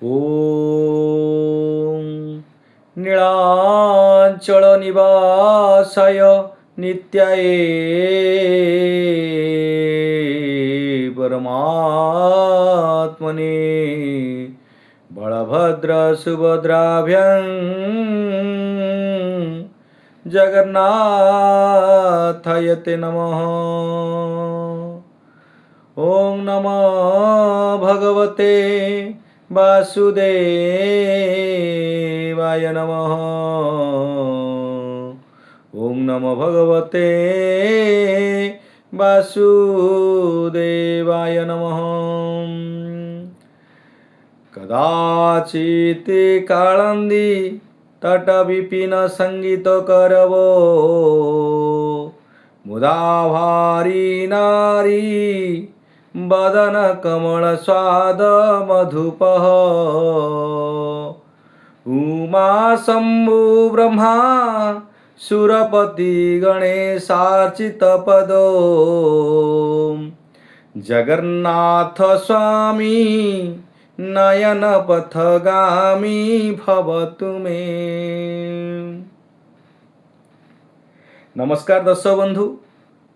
ॐ नीलाचलनिवासाय नित्याय परमात्मने बलभद्रसुभद्राभ्यां जगन्नाथाय ते नमः। ॐ नमो भगवते वासुदेवाय नमः। ॐ नमो भगवते वासुदेवाय नमः। कदाचित् काळन्दी तटविपिन संगीतकरवो मुदा भारी नारी बदन कमल स्वाद मधुपः उमा शंभु ब्रह्मा सुरपति गणेशार्चित पदो जगन्नाथ स्वामी नयन पथगामी भवतु मे। नमस्कार दर्शक बंधु,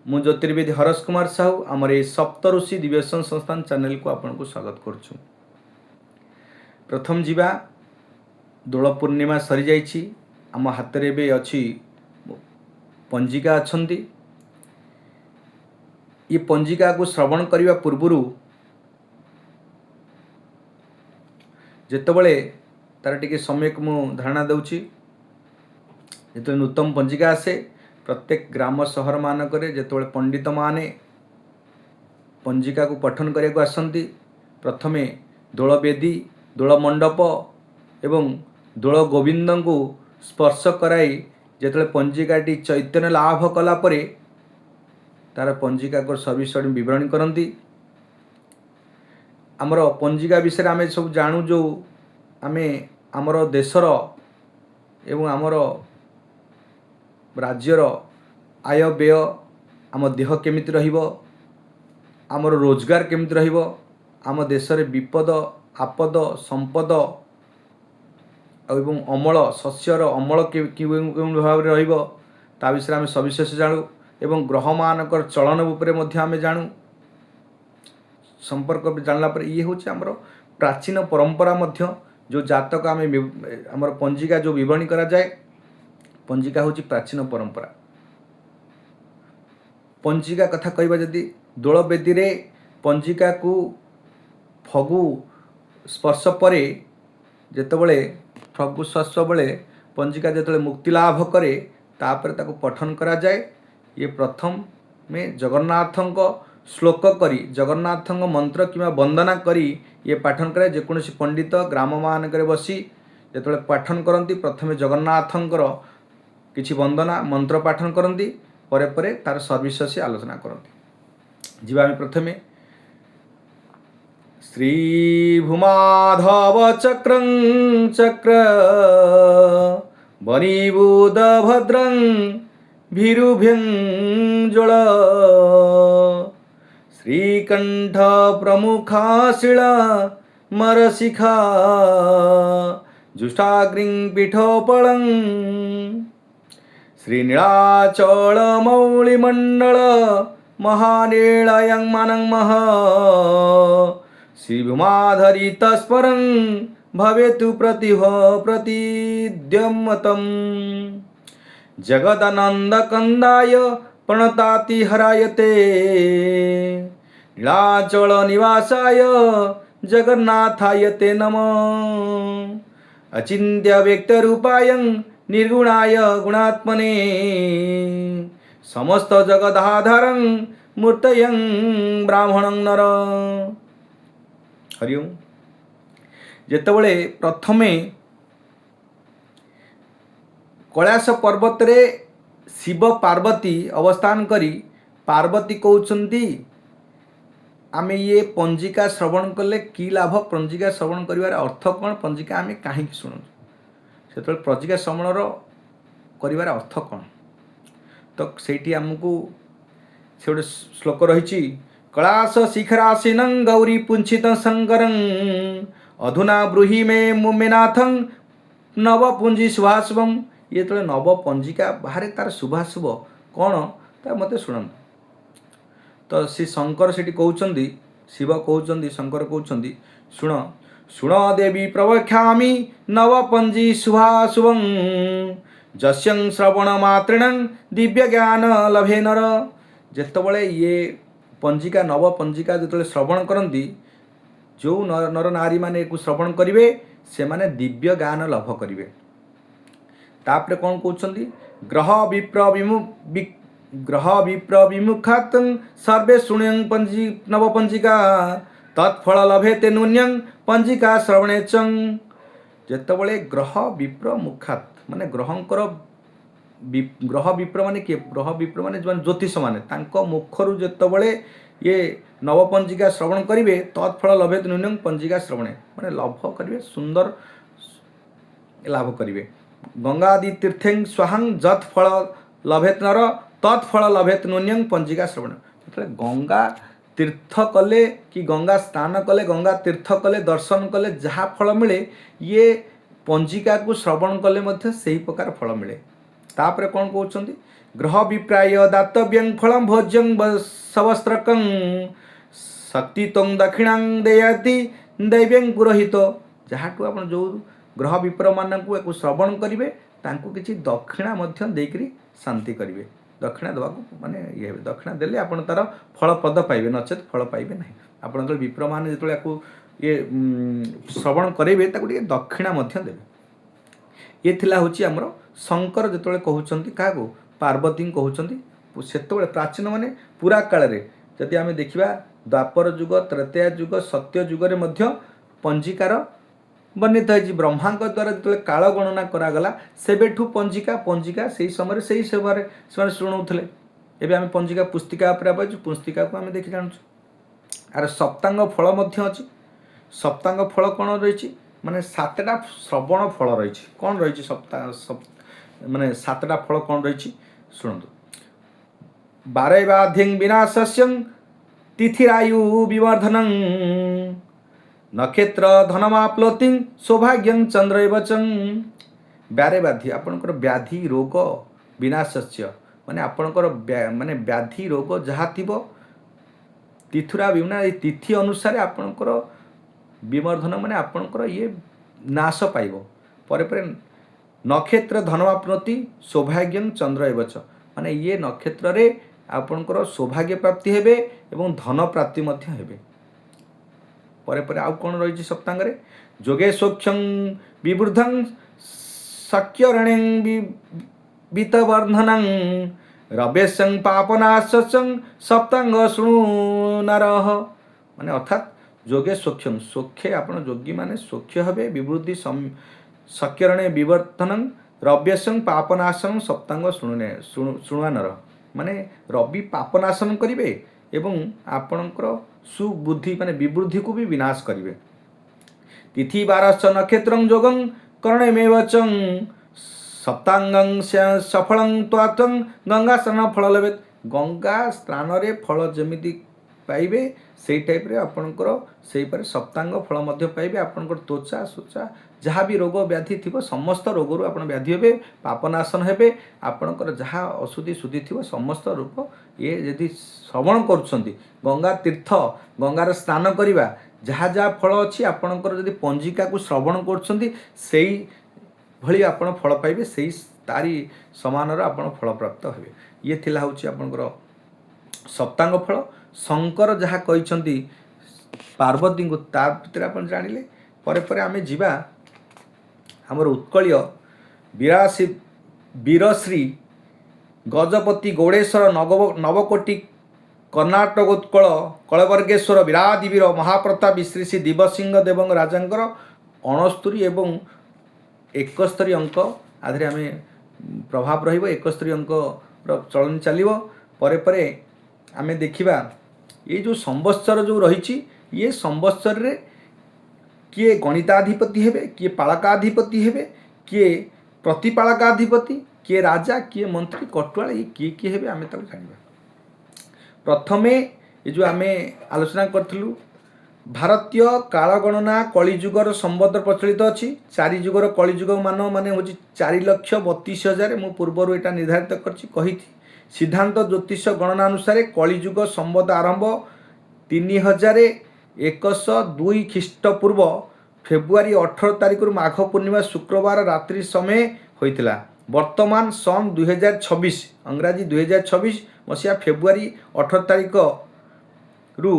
मु ज्योतिर्विद हरस कुमार साहू आमर ये सप्तऋषि दिव्यसन संस्थान चैनल को आपन को स्वागत करछु। प्रथम जीवा दोल पूर्णिमा सरी जाइछि। आम हाथ रे बे अछि पंजिका अछंती। ये पंजिका को श्रवण करिवा पूर्वरु जेतबळे तार टिके समय को मु धारणा दउछि। जेतबळे नूतन पंजिका आसे प्रत्येक ग्राम सहर मानकरे जेतबळे पंडित माने पंजिका को पठन करिया को आसंती, प्रथमे दोल बेदी, दोल मंडप एवं दोल गोविंद को स्पर्श कराई जेतबळे पंजिकाटी चैतन्य लाभ कला परे तार पंजिका को सविशेष विवरण करती। आमर पंजिका विषय आमे सब जानू जो आमे आमर देशर एवं आमर राज्यर आय व्यय आम देह केमिति रहिबो, आमर रोजगार केमिति रहिबो, आम देश रे विपद आपद संपद एवं अमल शस्यर अमल कि भाव रहिबो ता विषय आम सविशेष जानू एवं ग्रह मानकर चलन उपरे मध्य आम जानू। संपर्क जानला पर ये हूँ आमर प्राचीन परंपरा मध्य जो जातक आम आमर पंजिका जो विवरणी करा जाए, पंजिका हूँ प्राचीन परंपरा। पंजिका कथा कहबा जदि दोल बेदी रे पंजिका को फगु स्पर्श परे जेतबळे फगु स्पर्श बेले पंजिका जेतबळे मुक्ति लाभ करे तापर ताको पठन करा जाए। ये प्रथम में जगन्नाथंक श्लोक करी जगन्नाथंक मंत्र किंवा वंदना करी ये पाठन करे। जेकोसी पंडित ग्राम मानकरे बसी जेतबळे पाठन करती प्रथमे जगन्नाथंकर किछि वंदना मंत्र पाठन करती परे परे तार सर्विसेस आलोचना करती। जीवा आमे प्रथमे श्री भूमाधव चक्रं चक्र बनीबुध भद्रं भीरुभ्यं ज्वल श्रीकंठ प्रमुखाशिला मरशिखा जुष्टाग्रिं पीठोपलं श्रीनीलाचल मौलिमंडल महानीलयं मानं मह श्रीभूमाधरी तस्परं भवेतु प्रतिभ प्रतिद्यमतं जगदानंदकंदाय प्रणतातिहरायते नीलाचल निवासाय जगन्नाथाय ते नमः। अचिन्त्य व्यक्तरूपाय निर्गुणाय गुणात्मने समस्त जगदाधारं मूर्तयं ब्राह्मणं नर। हरि ओम। जेतबळे प्रथमे कैलाश पर्वत रे शिव पार्वती अवस्थान करी पार्वती कहउछंती आमे ये पंजिका श्रवण कले की लाभ, पंजिका श्रवण करिवार अर्थ कौन, पंजिका आमे काहे शुणु से पंजिका श्रवणर करिवार अर्थ कौन। तो सेठी आमको से गोटे श्लोक रही कैलाश शिखरासीनं गौरी पुंछित शंकरं अधुना ब्रूहि मे नाथं नवपुंजी शुभाशुभम। ये तो नवपंजिका बाहर तार शुभाशुभ कौन ता मते शुणु। तो श्री शंकर से कहते शिव कहते शंकर कहते शुण शुण देवी प्रवक्ष्यामि नवपंजी शुभाशुभं जस्यं श्रवण मात्रेण दिव्य ज्ञान लभे नर। जेतबले ये पंजिका नव पंजिका जो श्रवण करती जो नर नारी माने को श्रवण करेंगे से माने दिव्य ज्ञान लाभ करेंगे। तापर कौन कहते ग्रह विप्र विमुखात सर्वे शुण्यं पंजी नवपंजिका तत्फल लभेते नून्यं पंजिका श्रवणे चं। जेतबले ग्रह विप्र मुखात माने ग्रह विप्र माने किए ग्रह विप्र माने जो ज्योतिष माने तांको मुखरु जेतबले ये नवपंजिका श्रवण करेंगे तत्फल लभेत नून्यं पंजिका श्रवणे माने लाभ करेंगे सुंदर लाभ करेंगे। गंगादि तीर्थें स्वाहं जत फल लभेत नर तत्फल लभेत नून्यं पंजिका श्रवण। मतलब गंगा तीर्थ कले कि गंगा स्नान कले गंगा तीर्थ कले दर्शन कले जहाँ फल मिले ये पंजिका को श्रवण कले मध्य सही प्रकार फल मिले। तापर कौन कहते ग्रह विप्राय दातव्यं फलम भोज्यं सवस्त्रकं शक्ति तंग दक्षिणां देयाति दैव्यं पुरोहित। जहाँ आप जो ग्रह विप्र मानक श्रवण करेंगे तांको किसी दक्षिणा मध्य देकरी शांति करेंगे। दक्षिणा देवा माने ये दक्षिणा देले आपण तार फलप्रद पाइबे नचेत फल पाइबे नहीं। आपण जो विप्र मान जो ये श्रवण करेंगे ताको दक्षिणा मध्य देवे। ये थिला होची हमर शंकर जो कहउचंती काको पार्वती कहउचंती सेतबेले प्राचीन माने पुरा काल रे जदि आमे देखिबा द्वापर युग त्रेता युग सत्य युग रे मध्य पंजिकार वर्णित है। ब्रह्मा द्वारा जो काल गणना करागला सेबेठू पंजिका पंजिका से समय से शुणुले। एवं आम पंजिका पुस्तिका पुस्तिका को आम देखी जानूँ। आर सप्तांग फल अच्छी सप्तांग फल कौन रही माने सातटा श्रवण फल रही कौन रही माने सातटा फल कौन रही शुणु। बारैवाधिं विनाशस्यं तिथिरायु विवर्धनं नक्षत्र धनमाप्लोति सौभाग्यं चंद्रवचं। बारैवाधी आपणकर व्याधि रोग विनाशस्य माने आपणकर माने व्याधि रोग जहाँ थी तिथुरा विना तिथि अनुसार आपणकर विवर्धन माने आपणकर ये नाश पाइब। परे परे नक्षत्र धनमाप्नोति सौभाग्यं चंद्रवच माने ये नक्षत्र रे आपणकर सौभाग्य प्राप्ति हेबे एवं धन प्राप्ति मध्य हेबे। परे परे आउ कौन रही सप्तांग रे जोगे सौख्यं विवृद्धं शक्यरणें वितवर्धनं रवेशं पापनाशं सप्तांग शुणु नरः। माने अर्थात जोगे सौख्यं सौख्ये आपण जोगी माने सौख्य हबे विवृद्धि शक्यरणे विवर्धनं रव्यसं पापनाशं सप्तांग शुणुआ नर माने रवि पापनाशन करिवे एवं आपणकर सुबुद्धि माने विवृद्धि को भी विनाश करिवे। तिथि बारश्च नक्षत्रं जोगं कर्णमेव चं सप्तांगं सफलं त्वातं गंगा स्नान फल लभेत। गंगा स्नान रे फल जमिति पाइबे से टाइप रे आपणकर सेही पर सप्तांग फल मध्य पाइबे। आपणकर त्वचा सोचा जहाँ भी रोग व्याधि थी समस्त रोगरू आपण व्याधि हेबे पापनाशन हेबे। आपणकर जहाँ अशुद्धि शुद्धि थी समस्त रूप ये यदि श्रवण करुछंती गंगा तीर्थ गंगार स्नान करिबा जहाँ जहाँ फल अच्छी आपणकर यदि पंजिका को श्रवण करुछंती सेही भली आपण फल पाइबे सेही तारी समानर आपण फल प्राप्त हेबे। ये थिला होची आपणकर सप्तांग फल। शंकर जहाँ कहिछंती पार्वती को तार भितर आपण जानिले। परे परे आमे जिबा हमर उत्कलीय विरासी वीरश्री गजपति गौड़ेश्वर नवकोटि कर्णाटक उत्कल कलवर्गेश्वर विरादिवीर महाप्रताप श्री श्री दिवसिंह देवंग राजांकर 69 एवं 71 अंक आधे आम प्रभाव रस्तरी अंक चलन चलो। परे परे आमे देखिबा ये जो संवत्सर जो रही ये संवत्सर रे किए गणिताधिपति हेबे किए पालकाधिपति हेबे किए प्रतिपालकाधिपति किए राजा किए मंत्री कटुआल ये किए किए हेबे आमे ताको जानिबा। प्रथमे ये जो आमे आलोचना करथिलु ଭାରତୀୟ କାଳଗଣନା କଳିଯୁଗର ସମ୍ବନ୍ଧ ପ୍ରଚଳିତ ଅଛି। 4 ଯୁଗର କଳିଯୁଗ ମାନେ ହେଉଛି 4,32,000। ମୁଁ ପୂର୍ବରୁ ଏଇଟା ନିର୍ଦ୍ଧାରିତ କରିଛି କହିଛି। ସିଦ୍ଧାନ୍ତ ଜ୍ୟୋତିଷ ଗଣନା ଅନୁସାରେ କଳିଯୁଗ ସମ୍ବନ୍ଧ ଆରମ୍ଭ 3102 ଖ୍ରୀଷ୍ଟପୂର୍ବ ଫେବୃଆରୀ 18 ତାରିଖରୁ ମାଘ ପୂର୍ଣ୍ଣିମା ଶୁକ୍ରବାର ରାତ୍ରି ସମୟ ହୋଇଥିଲା। ବର୍ତ୍ତମାନ ସନ୍ 2026 ଇଂରାଜୀ 2026 ମସିହା ଫେବୃଆରୀ 18 ତାରିଖରୁ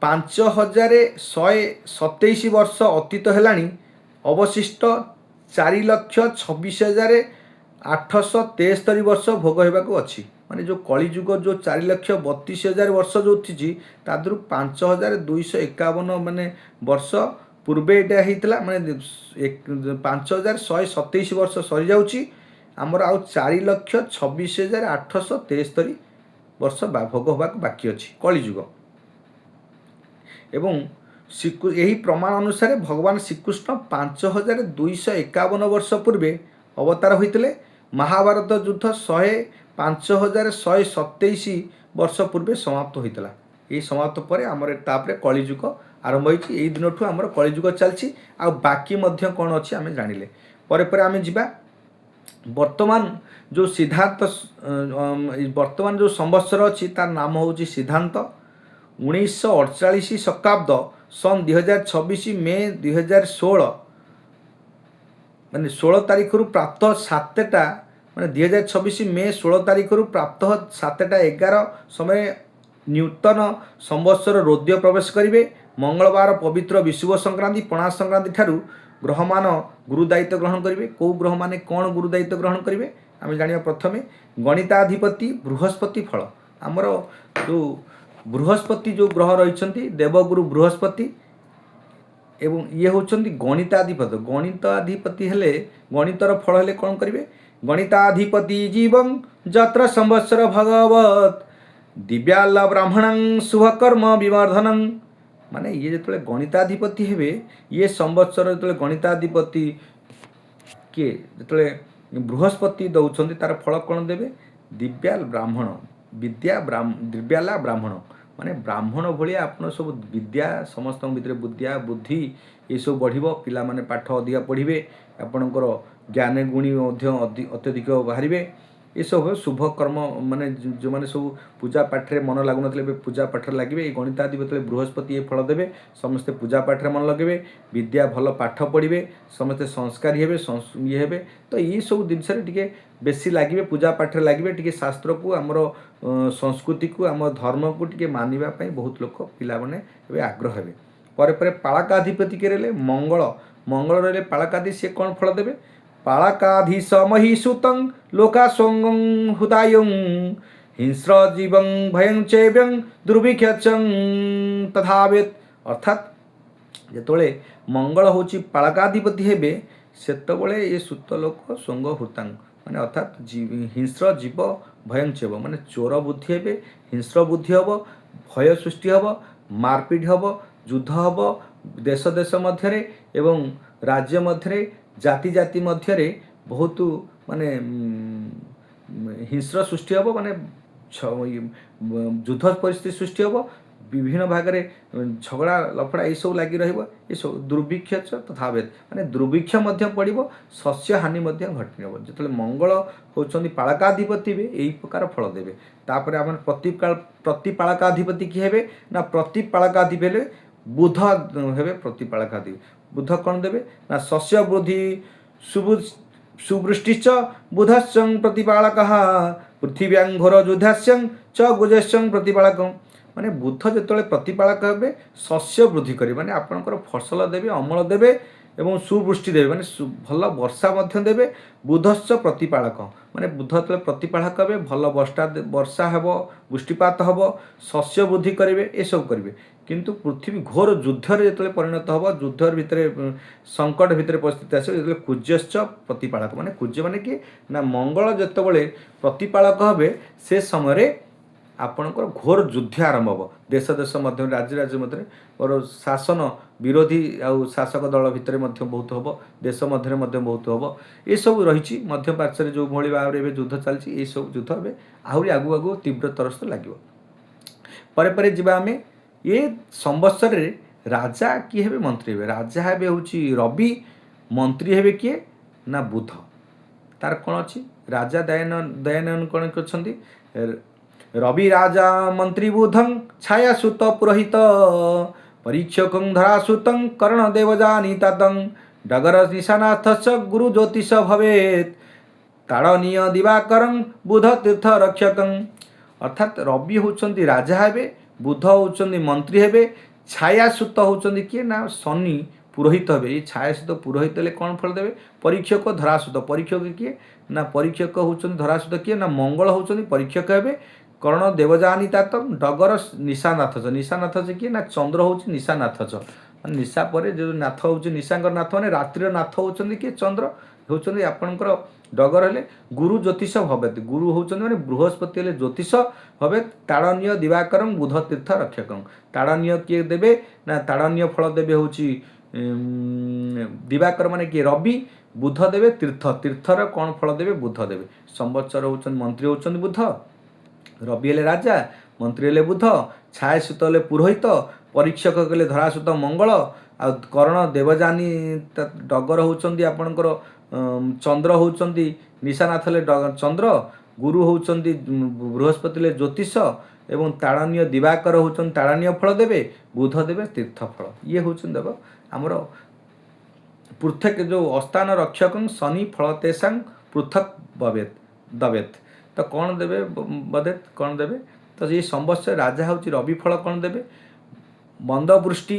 5127 ବର୍ଷ ଅତୀତ ହେଲାଣି। ଅବଶିଷ୍ଟ 4,26,873 ବର୍ଷ ଭୋଗ ହେବାକୁ ଅଛି। ମାନେ ଯେଉଁ କଳିଯୁଗ ଯେଉଁ 4,32,000 ବର୍ଷ ଯେଉଁ ଥିଛି ତା ଦେହରୁ 5,251 ମାନେ ବର୍ଷ ପୂର୍ବେ ଏଇଟା ହେଇଥିଲା। ମାନେ 5,127 ବର୍ଷ ସରିଯାଉଛି। ଆମର ଆଉ 4,26,873 ବର୍ଷ ଭୋଗ ହେବାକୁ ବାକି ଅଛି କଳିଯୁଗ। ଏବଂ ଏହି ପ୍ରମାଣ ଅନୁସାରେ ଭଗବାନ ଶ୍ରୀକୃଷ୍ଣ 5,251 ବର୍ଷ ପୂର୍ବେ ଅବତାର ହୋଇଥିଲେ। ମହାଭାରତ ଯୁଦ୍ଧ 5,127 ବର୍ଷ ପୂର୍ବେ ସମାପ୍ତ ହୋଇଥିଲା। ଏହି ସମାପ୍ତ ପରେ ଆମର ତାପରେ କଳିଯୁଗ ଆରମ୍ଭ ହୋଇଛି। ଏଇ ଦିନଠୁ ଆମର କଳିଯୁଗ ଚାଲିଛି। ଆଉ ବାକି ମଧ୍ୟ କ'ଣ ଅଛି ଆମେ ଜାଣିଲେ ପରେ ପରେ ଆମେ ଯିବା। ବର୍ତ୍ତମାନ ଯେଉଁ ବର୍ତ୍ତମାନ ଯେଉଁ ସମ୍ବତ୍ସର ଅଛି ତାର ନାମ ହେଉଛି ସିଦ୍ଧାନ୍ତ। 1948 ଶକାବ୍ଦ ସନ୍ 2026 ମେ 2016 ମାନେ 16 ତାରିଖରୁ ପ୍ରାତଃ 7ଟା ମାନେ 2026 ମେ 16 ତାରିଖରୁ ପ୍ରାତଃ 7:11 ସମୟ ନୂତନ ସମ୍ବତ୍ସର ରୋଦ୍ୟ ପ୍ରବେଶ କରିବେ। ମଙ୍ଗଳବାର ପବିତ୍ର ବିଷୁବ ସଂକ୍ରାନ୍ତି ପଣା ସଂକ୍ରାନ୍ତି ଠାରୁ ଗ୍ରହମାନ ଗୁରୁ ଦାୟିତ୍ୱ ଗ୍ରହଣ କରିବେ। କେଉଁ ଗ୍ରହମାନେ କ'ଣ ଗୁରୁ ଦାୟିତ୍ୱ ଗ୍ରହଣ କରିବେ ଆମେ ଜାଣିବା। ପ୍ରଥମେ ଗଣିତାଧିପତି ବୃହସ୍ପତି ଫଳ। ଆମର ଯେଉଁ ବୃହସ୍ପତି ଯେଉଁ ଗ୍ରହ ରହିଛନ୍ତି ଦେବଗୁରୁ ବୃହସ୍ପତି ଏବଂ ଇଏ ହେଉଛନ୍ତି ଗଣିତାଧିପତି। ଗଣିତାଧିପତି ହେଲେ ଗଣିତର ଫଳ ହେଲେ କ'ଣ କରିବେ। ଗଣିତାଧିପତି ଜୀବଂ ଯତ୍ର ସମ୍ବତ୍ସର ଭଗବତ୍ ଦିବ୍ୟାଲ ବ୍ରାହ୍ମଣଂ ଶୁଭକର୍ମ ବିବର୍ଦ୍ଧନଂ। ମାନେ ଇଏ ଯେତେବେଳେ ଗଣିତାଧିପତି ହେବେ ଇଏ ସମ୍ବତ୍ସର ଯେତେବେଳେ ଗଣିତାଧିପତି କିଏ ଯେତେବେଳେ ବୃହସ୍ପତି ଦେଉଛନ୍ତି ତାର ଫଳ କ'ଣ ଦେବେ। ଦିବ୍ୟାଲ ବ୍ରାହ୍ମଣ ଦିବ୍ୟାଲା ବ୍ରାହ୍ମଣ ମାନେ ବ୍ରାହ୍ମଣ ଭଳିଆ ଆପଣ ସବୁ ବିଦ୍ୟା ସମସ୍ତଙ୍କ ଭିତରେ ବିଦ୍ୟା ବୁଦ୍ଧି ଏସବୁ ବଢ଼ିବ। ପିଲାମାନେ ପାଠ ଅଧିକା ପଢ଼ିବେ। ଆପଣଙ୍କର ଜ୍ଞାନ ଗୁଣୀ ମଧ୍ୟ ଅତ୍ୟଧିକ ବାହାରିବେ। ଏସବୁ ଶୁଭ କର୍ମ ମାନେ ଯେଉଁମାନେ ସବୁ ପୂଜା ପାଠରେ ମନ ଲାଗୁନଥିଲେ ଏବେ ପୂଜା ପାଠରେ ଲାଗିବେ। ଏଇ ଗଣିତାଧିପତି ବୃହସ୍ପତି ଏ ଫଳ ଦେବେ। ସମସ୍ତେ ପୂଜା ପାଠରେ ମନ ଲଗାଇବେ। ବିଦ୍ୟା ଭଲ ପାଠ ପଢ଼ିବେ। ସମସ୍ତେ ସଂସ୍କାରୀ ହେବେ ଇଏ ହେବେ। ତ ଏଇସବୁ ଜିନିଷରେ ଟିକେ ବେଶୀ ଲାଗିବେ। ପୂଜା ପାଠରେ ଲାଗିବେ। ଟିକେ ଶାସ୍ତ୍ରକୁ ଆମର ସଂସ୍କୃତିକୁ ଆମ ଧର୍ମକୁ ଟିକେ ମାନିବା ପାଇଁ ବହୁତ ଲୋକ ପିଲାମାନେ ଏବେ ଆଗ୍ରହ ହେବେ। ପରେ ପରେ ପାଳକାଧିପତି କିଏ ରହିଲେ ମଙ୍ଗଳ। ମଙ୍ଗଳ ରହିଲେ ପାଳକାଧି। ସିଏ କ'ଣ ଫଳ ଦେବେ। ପାଳକାଧୀଶ ମହୀସୂତଂ ଲୋକାସଙ୍ଗଂ ହୁତାୟଂ ହିଂସ୍ର ଜୀବଂ ଭୟଂ ଚୈବ୍ୟଂ ଦୁର୍ଭିକ୍ଷଚଂ ତଥାବେତ୍। ଅର୍ଥାତ୍ ଯେତେବେଳେ ମଙ୍ଗଳ ହେଉଛି ପାଳକାଧିପତି ହେବେ ସେତେବେଳେ ଏ ସୁତ ଲୋକ ସ୍ୱଙ୍ଗ ହୃତାଂ ମାନେ ଅର୍ଥାତ୍ ହିଂସ୍ର ଜୀବ ଭୟଂ ଚୈବ ମାନେ ଚୋର ବୁଦ୍ଧି ହେବେ। ହିଂସ୍ର ବୁଦ୍ଧି ହେବ। ଭୟ ସୃଷ୍ଟି ହେବ। ମାରପିଟ୍ ହେବ। ଯୁଦ୍ଧ ହେବ ଦେଶ ଦେଶ ମଧ୍ୟରେ ଏବଂ ରାଜ୍ୟ ମଧ୍ୟରେ ଜାତି ଜାତି ମଧ୍ୟରେ ବହୁତ ମାନେ ହିଂସ୍ର ସୃଷ୍ଟି ହେବ। ମାନେ ଯୁଦ୍ଧ ପରିସ୍ଥିତି ସୃଷ୍ଟି ହେବ। ବିଭିନ୍ନ ଭାଗରେ ଝଗଡ଼ା ଲଫଡ଼ା ଏଇସବୁ ଲାଗି ରହିବ। ଏସବୁ ଦୁର୍ଭିକ୍ଷ ତଥାବେତ୍ ମାନେ ଦୁର୍ଭିକ୍ଷ ମଧ୍ୟ ପଡ଼ିବ। ଶସ୍ୟ ହାନି ମଧ୍ୟ ଘଟିବ। ଯେତେବେଳେ ମଙ୍ଗଳ ହେଉଛନ୍ତି ପାଳକାଧିପତି ବି ଏଇ ପ୍ରକାର ଫଳ ଦେବେ। ତାପରେ ଆମର ପ୍ରତିପାଳକାଧିପତି କିଏ ହେବେ ନା ପ୍ରତିପାଳକାଧିପତି ହେଲେ ବୁଧ ହେବେ। ପ୍ରତିପାଳକାଧିପତି ବୁଧ କ'ଣ ଦେବେ ନା ଶସ୍ୟ ବୃଦ୍ଧି ସୁବୃଷ୍ଟିଶ୍ଚ ବୁଧଶ୍ଚଂ ପ୍ରତିପାଳକଃ ପୃଥିବ୍ୟାଂ ଘୋର ଯୁଦ୍ଧାସ୍ୟଂ ଚ ଗୁଜଶ୍ଚଂ ପ୍ରତିପାଳକଂ। ମାନେ ବୁଧ ଯେତେବେଳେ ପ୍ରତିପାଳକ ହେବେ ଶସ୍ୟ ବୃଦ୍ଧି କରିବେ ମାନେ ଆପଣଙ୍କର ଫସଲ ଦେବେ ଅମଳ ଦେବେ ଏବଂ ସୁବୃଷ୍ଟି ଦେବେ ମାନେ ଭଲ ବର୍ଷା ମଧ୍ୟ ଦେବେ। ବୁଧଶ୍ଚ ପ୍ରତିପାଳକ ମାନେ ବୁଧ ଯେତେବେଳେ ପ୍ରତିପାଳକ ହେବେ ଭଲ ବର୍ଷା ହେବ ବୃଷ୍ଟିପାତ ହେବ ଶସ୍ୟ ବୃଦ୍ଧି କରିବେ ଏସବୁ କରିବେ। କିନ୍ତୁ ପୃଥିବୀ ଘୋର ଯୁଦ୍ଧରେ ଯେତେବେଳେ ପରିଣତ ହେବ ଯୁଦ୍ଧ ଭିତରେ ସଙ୍କଟ ଭିତରେ ପରିସ୍ଥିତି ଆସିବ ଯେତେବେଳେ କୁଜଶ୍ଚ ପ୍ରତିପାଳକ ମାନେ କୁଜ ମାନେ କିଏ ନା ମଙ୍ଗଳ ଯେତେବେଳେ ପ୍ରତିପାଳକ ହେବେ ସେ ସମୟରେ ଆପଣଙ୍କର ଘୋର ଯୁଦ୍ଧ ଆରମ୍ଭ ହେବ। ଦେଶ ଦେଶ ମଧ୍ୟରେ ରାଜ୍ୟ ରାଜ୍ୟ ମଧ୍ୟରେ ଶାସନ ବିରୋଧୀ ଆଉ ଶାସକ ଦଳ ଭିତରେ ମଧ୍ୟ ବହୁତ ହେବ। ଦେଶ ମଧ୍ୟରେ ମଧ୍ୟ ବହୁତ ହେବ। ଏସବୁ ରହିଛି ମଧ୍ୟ ପାର୍ଶ୍ୱରେ ଯେଉଁଭଳି ଭାବରେ ଏବେ ଯୁଦ୍ଧ ଚାଲିଛି ଏସବୁ ଯୁଦ୍ଧ ଏବେ ଆହୁରି ଆଗକୁ ଆଗକୁ ତୀବ୍ରତର ଲାଗିବ। ପରେ ପରେ ଯିବା ଆମେ ଏ ସମ୍ବତ୍ସରରେ राजा किए हेबे मंत्री हेबे राजा हेबे होची रवि मंत्री हेबे किए ना बुध तार कौन अच्छी राजा दयानयन कौन करछंती रवि राजा मंत्री बुधं छाया सुत पुरोहित परीक्षकं धरासुतं कर्ण देवजानीतातं डगर निशानाथश्च गुरु ज्योतिष भवेत् ताड़नीय दिवाकरं बुध तीर्थ रक्षकं अर्थात रवि होचंती राजा हेबे बुध होचंती मंत्री हेबे छायासुत होचंती किए ना शनि पुरोहित हेबे ये छायासुत पुरोहित हेले कौन फल देवे परीक्षक धरासुत परीक्षक किए ना परीक्षक होचंती धरासुत किए ना मंगल होचंती परीक्षक हेबे कर्ण देवजानीतात डगर निशानाथ निशानाथ किए ना चंद्र होची निशानाथ निशा पर जो नाथ होची निशांकर नाथ माने रात्रि नाथ होचंती किए चंद्र होचंती आपणकर डगर हेले गुरु ज्योतिष भवेत गुरु होचंती माने बृहस्पति हेले ज्योतिष भवेत ताड़नीय दिवाकरं बुध तीर्थ रक्षकं ताड़नीय किए देवे ना ताड़नीय फल देवे होची दिवाकर माने किए रवि बुध देवे तीर्थ तीर्थर कौन फल देवे बुध देवे संवत्सर होचंती मंत्री होचंती बुध रवि हेले राजा मंत्री हेले बुध छायासुत हेले पुरोहित परीक्षक हेले धरासुत मंगल आ कर्ण देवजानी डगर होचंती आपणकर चंद्र होचंती निशानाथ हेले चंद्र गुरु होचंती बृहस्पति हेले ज्योतिष एवं ताड़नीय दिवाकर होचंती ताड़नीय फल देवे बुध देवे तीर्थ फल ये होचंती देव आमर पृथक जो अस्थान रक्षक शनि फल तेषां पृथक भवेत दवेत तो कौन देवे बदेत कौन देवे तो ये संवत्सर राजा होची रवि फल कौन देवे मंदवृष्टि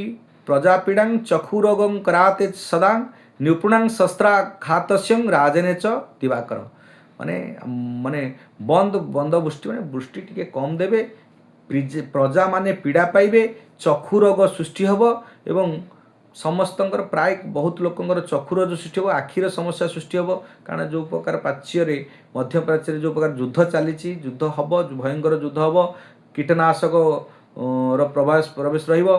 प्रजापीड़ा चक्षुरोगं कराते सदा निपुणां शस्त्राघातस्यं राजने च दिवाकर माने माने बंदवृष्टि माने वृष्टि टिके कम देवे प्रजा माने पीड़ा पाइबे चक्षुरोग सृष्टि हब एवं समस्तंकर प्राय बहुत लोकंर चक्षुरोग सृष्टि हो आखिर समस्या सृष्टि हो कारण जो प्रकार प्राच्य मध्य प्राच्य जो प्रकार युद्ध चली युद्ध हम भयंकर युद्ध हम कीटनाशक प्रवेश रहिबो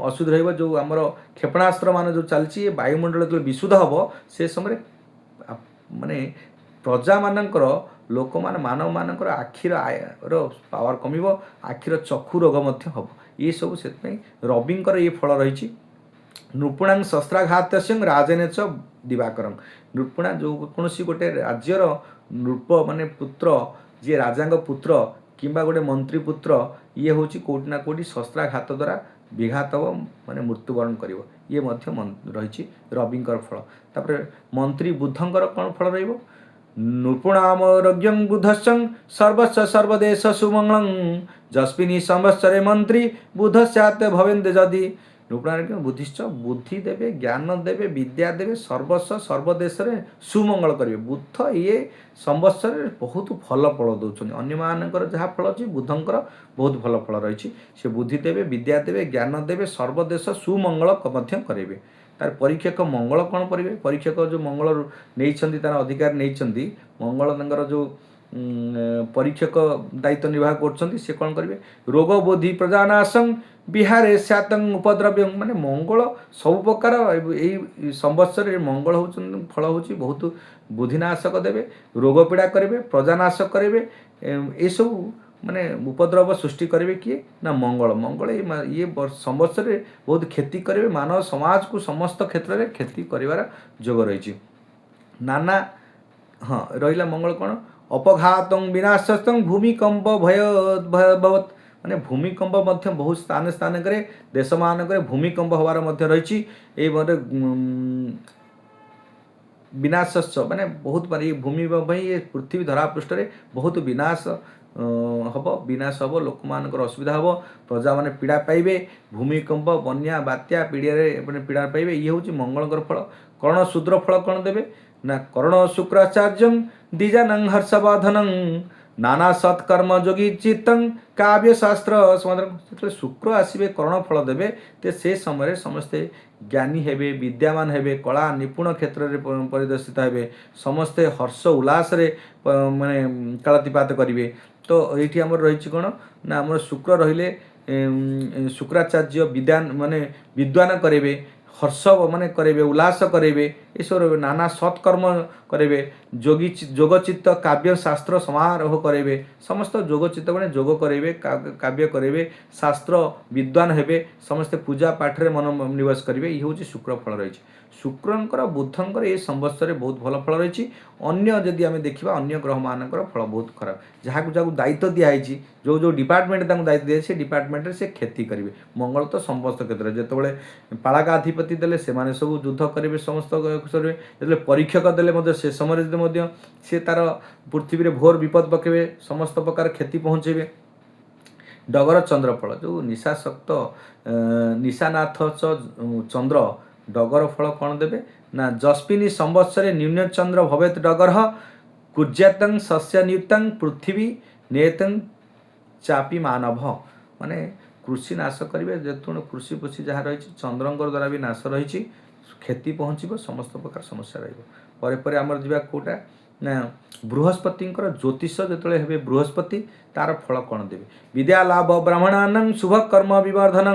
अशुद्ध रहिबो जो आमर क्षेपणास्त्र मान जो चलती वायुमंडल जो विशुद्ध हम से समय माने प्रजा मानकर लोक मानव मानकर आखिर आयर पावर कमिबो आखिर चक्षु रोग मध्य हम ये सब से रविंकर ये फल रही नृपुणां शस्त्राघातस्य राजने च दिवाकरं नृपुणा जो कौन गोटे राज्यर नृप माने पुत्र जी राजा पुत्र किंबा गोटे मंत्री पुत्र ये हूँ कौटि ना कौटि शस्त्राघात द्वारा विघात हो माने मृत्युवरण कर ये रही रविंकर फल तापर मंत्री बुधंकर कौन फल रहिबो नृपुणामरज्ञं बुधश्चं सर्वस्व सर्वदेश सुमंगलं जस्मिनी संवत्सरे मंत्री बुधस्यात् भवेन्द्र जदि नृपुणारज्ञ बुद्धिश्च बुद्धि देवे ज्ञान देवे विद्या देवे सर्वस्व सर्वदेश सुमंगल करेंगे बुध ये संवत्सर बहुत भल फल दौरान अन्य मानकर जहाँ फल अच्छी बुधंकर बहुत भल फल रही से बुद्धि देवे विद्या देवे ज्ञान देवे सर्वदेश सुमंगल करेंगे तार परीक्षक मंगल कौन करेंगे परीक्षक जो मंगल नहीं तार अधिकार नहीं मंगल जो परीक्षक दायित्व निर्वाह कर कौन करेंगे रोग बोधि प्रजानाशं बिहारे सतंग उपद्रव्य माने मंगल सब प्रकार यही संवत्सर मंगल हो फल हो बहुत बुद्धिनाशक देवे रोग पीड़ा करेंगे प्रजानाशक करेंगे ये सब माने उपद्रव सृष्टि करेंगे किए ना मंगल मंगल ये संवत्सर बहुत क्षति करेंगे मानव समाज को समस्त क्षेत्र में क्षति करार जोग रही नाना हाँ रहा मंगल कौन अपघात विनाशस्तंग भूमिकंप भय भवत माने भूमिकंप मध्य बहुत स्थान स्थान करे देश मानक भूमिकंप हबार मध्य रही विनाशस्व माने बहुत बार ये भूमिकंप ये पृथ्वी धरापृष्ठ बहुत विनाश विनाश हम लोक मान असुविधा हम प्रजा मैंने पीड़ा पाइबे भूमिकंप बन्या बात्या पीड़े पीड़ा पाइबे ये हूँ मंगलकर फल कर्ण शूद्र फल कौन देवे ना कर्ण शुक्राचार्य द्विजानं हर्षवर्धनं नाना सत्कर्म जोगी चित्तं काव्य शास्त्र समाधान शुक्र आसवे कर्ण फल देवे ते से समय समस्ते ज्ञानी हेबे विद्यामान हेबे कला निपुण क्षेत्र में परिदर्शित हेबे समस्ते हर्ष उल्लास माने कालातिपात करेंगे तो ये आमर रही कौन ना आम शुक्र रहिले शुक्राचार्य विद्वान माने विद्वान करेंगे हर्ष माने करेंगे, उल्लास करेंगे, ये सब नाना सत्कर्म करेंगे, जोगचित्त काव्य शास्त्र समारोह करेंगे, समस्त जोगचित्त मैंने जोग करेंगे, काव्य करेंगे, शास्त्र विद्वान हेबे, समस्ते पूजा पाठ में मनोनिवेश करेंगे। ये हूँ शुक्र फल रही। शुक्रंकर बुधंकर ये संवत्सर बहुत भल फल रही। अन्य जदि आम देखा अन्य ग्रह मानकर फल बहुत खराब, जहाँ जहाँ दायित्व दिखाई जो जो डिपार्टमेंट दायित्व दिए से डिपार्टमेंट से क्षति करेंगे। मंगल तो समस्त क्षेत्र जो पाड़ागाधिपति देले से सब युद्ध करेंगे, समस्त करेंगे। जो परीक्षक देले से समय सी तार पृथ्वी भोर विपद पकेबे, समस्त प्रकार क्षति पहुँचे। डगर चंद्रफल जो निशाशक्त निशानाथ चंद्र डगर फल कौन देवे ना जस्पिनी संवत्सरे न्यून चंद्र भवेत डगर कुर्जातं सस्य नियुक्तं पृथ्वी नेतं चापी मानव माने कृषि नाश करेंगे। जो कृषि पुषि जहाँ रही चंद्रंकर द्वारा भी नाश रही, क्षति पहुँच, समस्त प्रकार समस्या रही। आमर जा कौटा ना बृहस्पति ज्योतिष जो हे बृहस्पति तार फल कौन देवे विद्या लाभ ब्राह्मणानं शुभ कर्म विवर्धन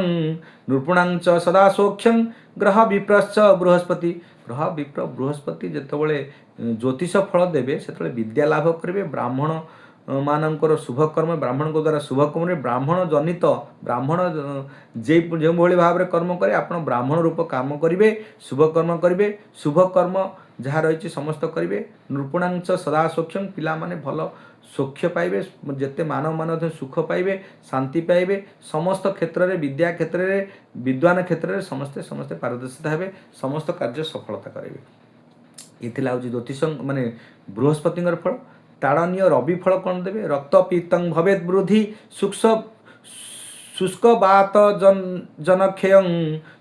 नृपुणां च सदा सौख्यं ग्रह विप्रश्च बृहस्पति। ग्रह विप्र बृहस्पति जितेबाला ज्योतिष फल देवे से विद्या लाभ करेंगे, ब्राह्मण मानकर शुभ कर्म, ब्राह्मण द्वारा शुभ कर्म, ब्राह्मण जनित ब्राह्मण जो भाव में कर्म करे आप ब्राह्मण रूप काम करेंगे, शुभ कर्म करेंगे, शुभ कर्म जहाँ रही समस्त करेंगे। नृपुणांच सदा सौख्यम पिला माने भल सौख्य पाइबे, जिते मानव मान सुख पाइबे, शांति पाइबे, समस्त क्षेत्र में विद्या क्षेत्र में विद्वान क्षेत्र में समस्ते समस्ते पारदर्शिता हेबे, समस्त कार्य सफलता करेंगे। ये हूँ ज्योतिष माने बृहस्पति फल। ताड़नीय रवि फल कौन देवे रक्त पीतं भवेत वृद्धि शुष्क बात जनक्षय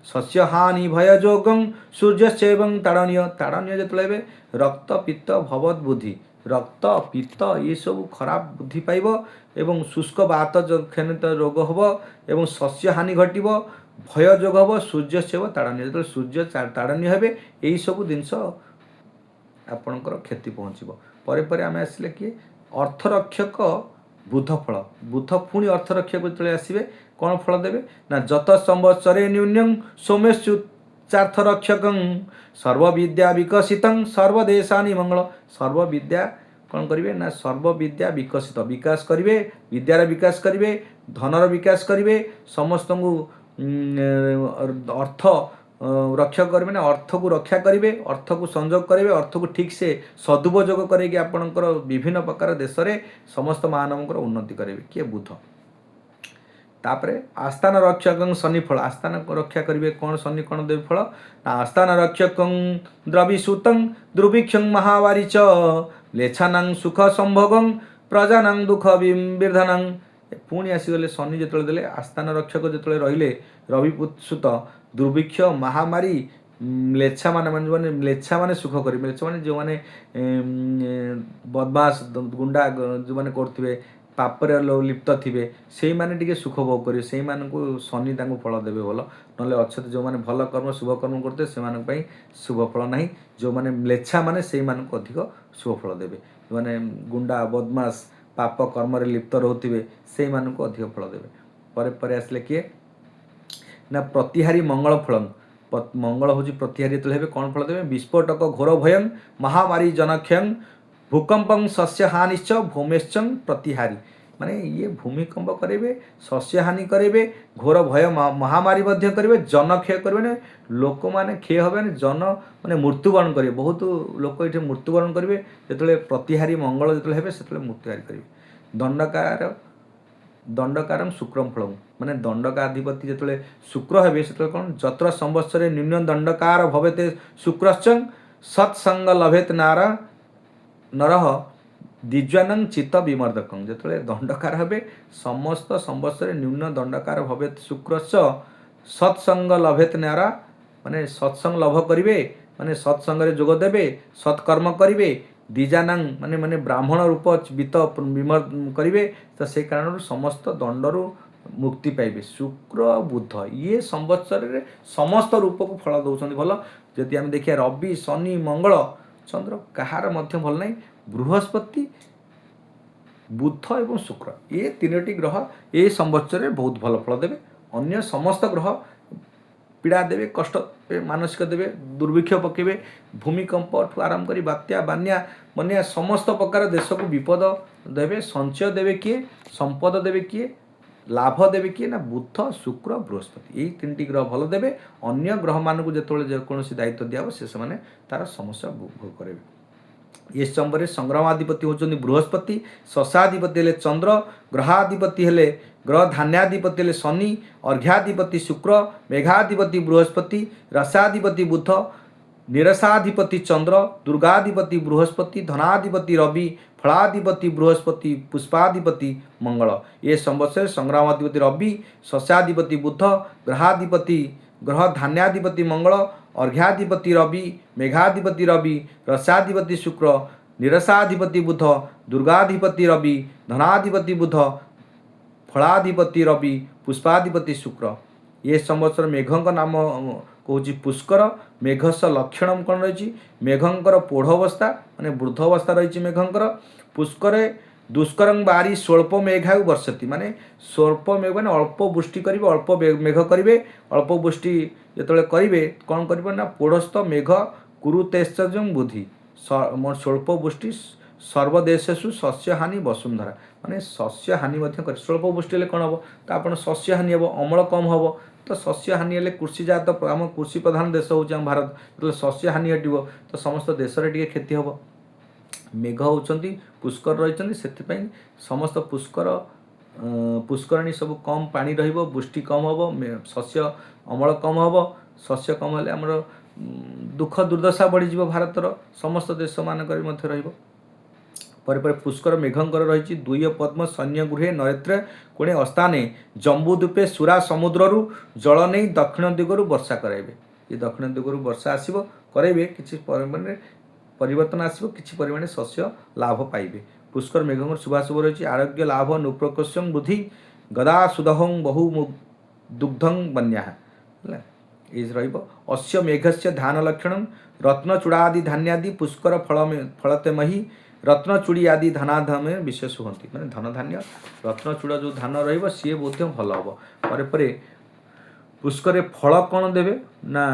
शस्य हानि भय जोगं सूर्यश्चैवं ताड़नीय। ताड़नीय जो रक्त पित्त भवत बुद्धि, रक्त पित्त ये सब खराब बुद्धि पाइब एवं शुष्क बात जनित रोग हम एवं शस्य हानि घटव भय जोग हम सूर्यश्चैव ताड़नीय। जो सूर्य ताड़नीय हे यही सब जिनस आपणकर क्षति पहुँचब। पर आम आसिले किए अर्थरक्षक बुध फल। बुध पुणी अर्थरक्षक जो आसवे कौन फल देवे ना जत संवत्सरे न्यून्यं सोमेश्चार्थरक्षक सर्वविद्या विकसित सर्वदेशानि मंगल। सर्वविद्या कौन करेंगे ना सर्वविद्या विकसित विकास करेंगे, विद्यार विकास करेंगे, धनर विकास करेंगे, समस्त अर्थ रक्षा करेंगे ना अर्थ को रक्षा करेंगे, अर्थ को संयोग करेंगे, अर्थ को ठीक से सदुपयोग करेंगे आपणकर विभिन्न प्रकार देश में समस्त मानव उन्नति करेंगे किए बुध। तापरे आस्थान रक्षक शनि फल। आस्थान रक्षा करेंगे कौन शनि कौन देव फल ना आस्थान रक्षक द्रविसूतं दुर्भिक्षं महावारी च लेछानां सुख संभोगं प्रजानां दुख विवर्धनं। पुणी आसीगले शनि जो देले आस्थान रक्षक जो रहिले रविसूत दुर्भिक्ष महामारी म्लेच्छा माने म्लेच्छा माने सुख करेंगे। म्लेच्छा माने जो माने बदमाश गुंडा जो माने करथिबे पापर लिप्त थे से माने टिके सुख भोग करेंगे, से शनि फल देवे भल। ना अच्छे जो मैंने भल कर्म शुभ कर्म करते से शुभ फल ना, जो मैंने म्लेच्छा माने से अधिक शुभ फल देवे। जो मैंने गुंडा बदमाश पाप कर्म लिप्त रोथे से अधिक फल देवे। पर आसले किए ना प्रतिहारी मंगल फल। मंगल हूँ प्रतिहारी जो कौन फल देवे विस्फोटक घोर भयं महामारी जनक्षयं भूकंपं सस्य हानिश्च भूमेश्च प्रतिहारी। माने ये भूमिकंप करेंगे, शस्य हानि करेंगे, घोर भय महामारी मध्य करेंगे, जनक्षय करेंगे। लोक माने क्षय हे जन माने मृत्युवरण करेंगे। बहुत लोक ये मृत्युवरण करेंगे जो प्रतिहारी मंगल जो हे से मृत्युहारी करेंगे। दंडकार दंडकारं शुक्रम फलम माने दंडकाधिपति जो शुक्र हे से कौन जत्र संवत्सरे न्यून दंडकार भवेते शुक्रश्च सत्संग लभेत नारा नरह द्विजानं चित्त विमर्दक। जो दंडकार हे समस्त संवत्सरे न्यून दंडकार भवेत शुक्रश्च सत्संग लभेत नारा माने सत्संग लभ करेंगे, माने सत्संग जोग देवे, सत्कर्म करेंगे, द्विजानां माने माने ब्राह्मण रूप वित्त विमर्द करेंगे। तो से कारण समस्त दंडरू मुक्ति पाइबे। शुक्र बुध ये संवत्सर रे समस्त रूप को फल दौरान भल। जदि आम देखिए रवि शनि मंगल चंद्र कहार मध्य भल नहीं, बृहस्पति बुध एवं शुक्र ये तीनोटी ग्रह ये संवत्सर बहुत भल फल देवे। अन्य समस्त ग्रह पीड़ा देवे, कष्ट मानसिक देवे, दुर्भिक्ष पकेबे, भूमिकंप ठू आरंभ करी बात्या बान्या बन्या समस्त प्रकार देश को विपद देवे। संचय देवे किए, संपद देवे किए, लाभ देवे किए ना बुध शुक्र बृहस्पति, यही 3टी ग्रह भल देवे। अन्य ग्रह मान को जो जेकोसी दायित्व दिया से मैंने तार समस्या भोग करेंगे। ये समय संग्रामाधिपति होचंदी बृहस्पति, शशाधिपति हेले चंद्र, ग्रहाधिपति हेले ग्रह धान्याधिपति हेले शनि, अर्घ्याधिपति शुक्र, मेघाधिपति बृहस्पति, रसाधिपति बुध, निरसाधिपति चंद्र, दुर्गाधिपति बृहस्पति, धनाधिपति रवि, फलाधिपति बृहस्पति, पुष्पाधिपति मंगल। ये संवत्सर संग्रामाधिपति रवि, शशाधिपति बुध, ग्रह धान्याधिपति मंगल, अर्घ्याधिपति रवि, मेघाधिपति रवि, रसाधिपति शुक्र, निरसाधिपति बुध, दुर्गाधिपति रवि, धनाधिपति बुध, फलाधिपति रवि, पुष्पाधिपति शुक्र। ये संवत्सर मेघंक नाम कौच पुष्कर। मेघस लक्षण कौन रही? मेघंकर पोढ़ अवस्था माने वृद्ध अवस्था रही मेघंकर। पुष्कर दुष्करं बारी स्वल्प मेघायु वर्षति माने स्वल्प मेघ माने अल्प वृष्टि करेंगे, अल्प मेघ करेंगे। अल्प वृष्टि जो करेंगे कौन करेंगे ना पोढ़स्थ मेघ कुरुतेश्चर्यं बुद्धि स्वल्प वृष्टि सर्वदेशु शस्य हानि वसुंधरा माने शस्य हानि कर। स्वल्प वृष्टि हेल्ले कौन हम तो आप शस्य हानि हम, अमल कम हम तो शस्य हानि हेल्ले कृषिजात आम कृषि प्रधान देश हूँ भारत, जो शस्य हानि हटो तो समस्त देश टे क्षति हम। मेघ होती पुष्कर रही से समस्त पुष्कर पुष्करणी सब कम पानी वृष्टि कम हम, शस्य अमल कम हम। शस्य कम हेल्ले आमर दुख दुर्दशा बढ़ीज भारतर समस्त देश मानक रहिबो। पर पुष्कर मेघंकर रही दुई पद्म सैन्य गृहे नरेत्र कोणे अस्थाने जम्बूद्वीपे सुरा समुद्रु जल नहीं दक्षिण दिगरु वर्षा कराइबे। ये दक्षिण दिगरु वर्षा आसीबो कराइबे, किछि परिवर्तन आसीबो, किछि परिमाणे शस्य लाभ पाइबे। पुष्कर मेघंकर शुभाशुभ रही आरोग्य लाभ नुप्रकोशं बुद्धि गदा सुदहं बहु दुग्धं बन्या अस्य मेघस्य धान लक्षण रत्नचूड़ादि धान्यादि पुष्कर फलते मही रत्नचूड़ी आदि धनाधाम में विशेष होती माने धन धान्य रत्नचूड़ा जो धान रे बोध भल हम। पर पुष्कर फल कौन देवे ना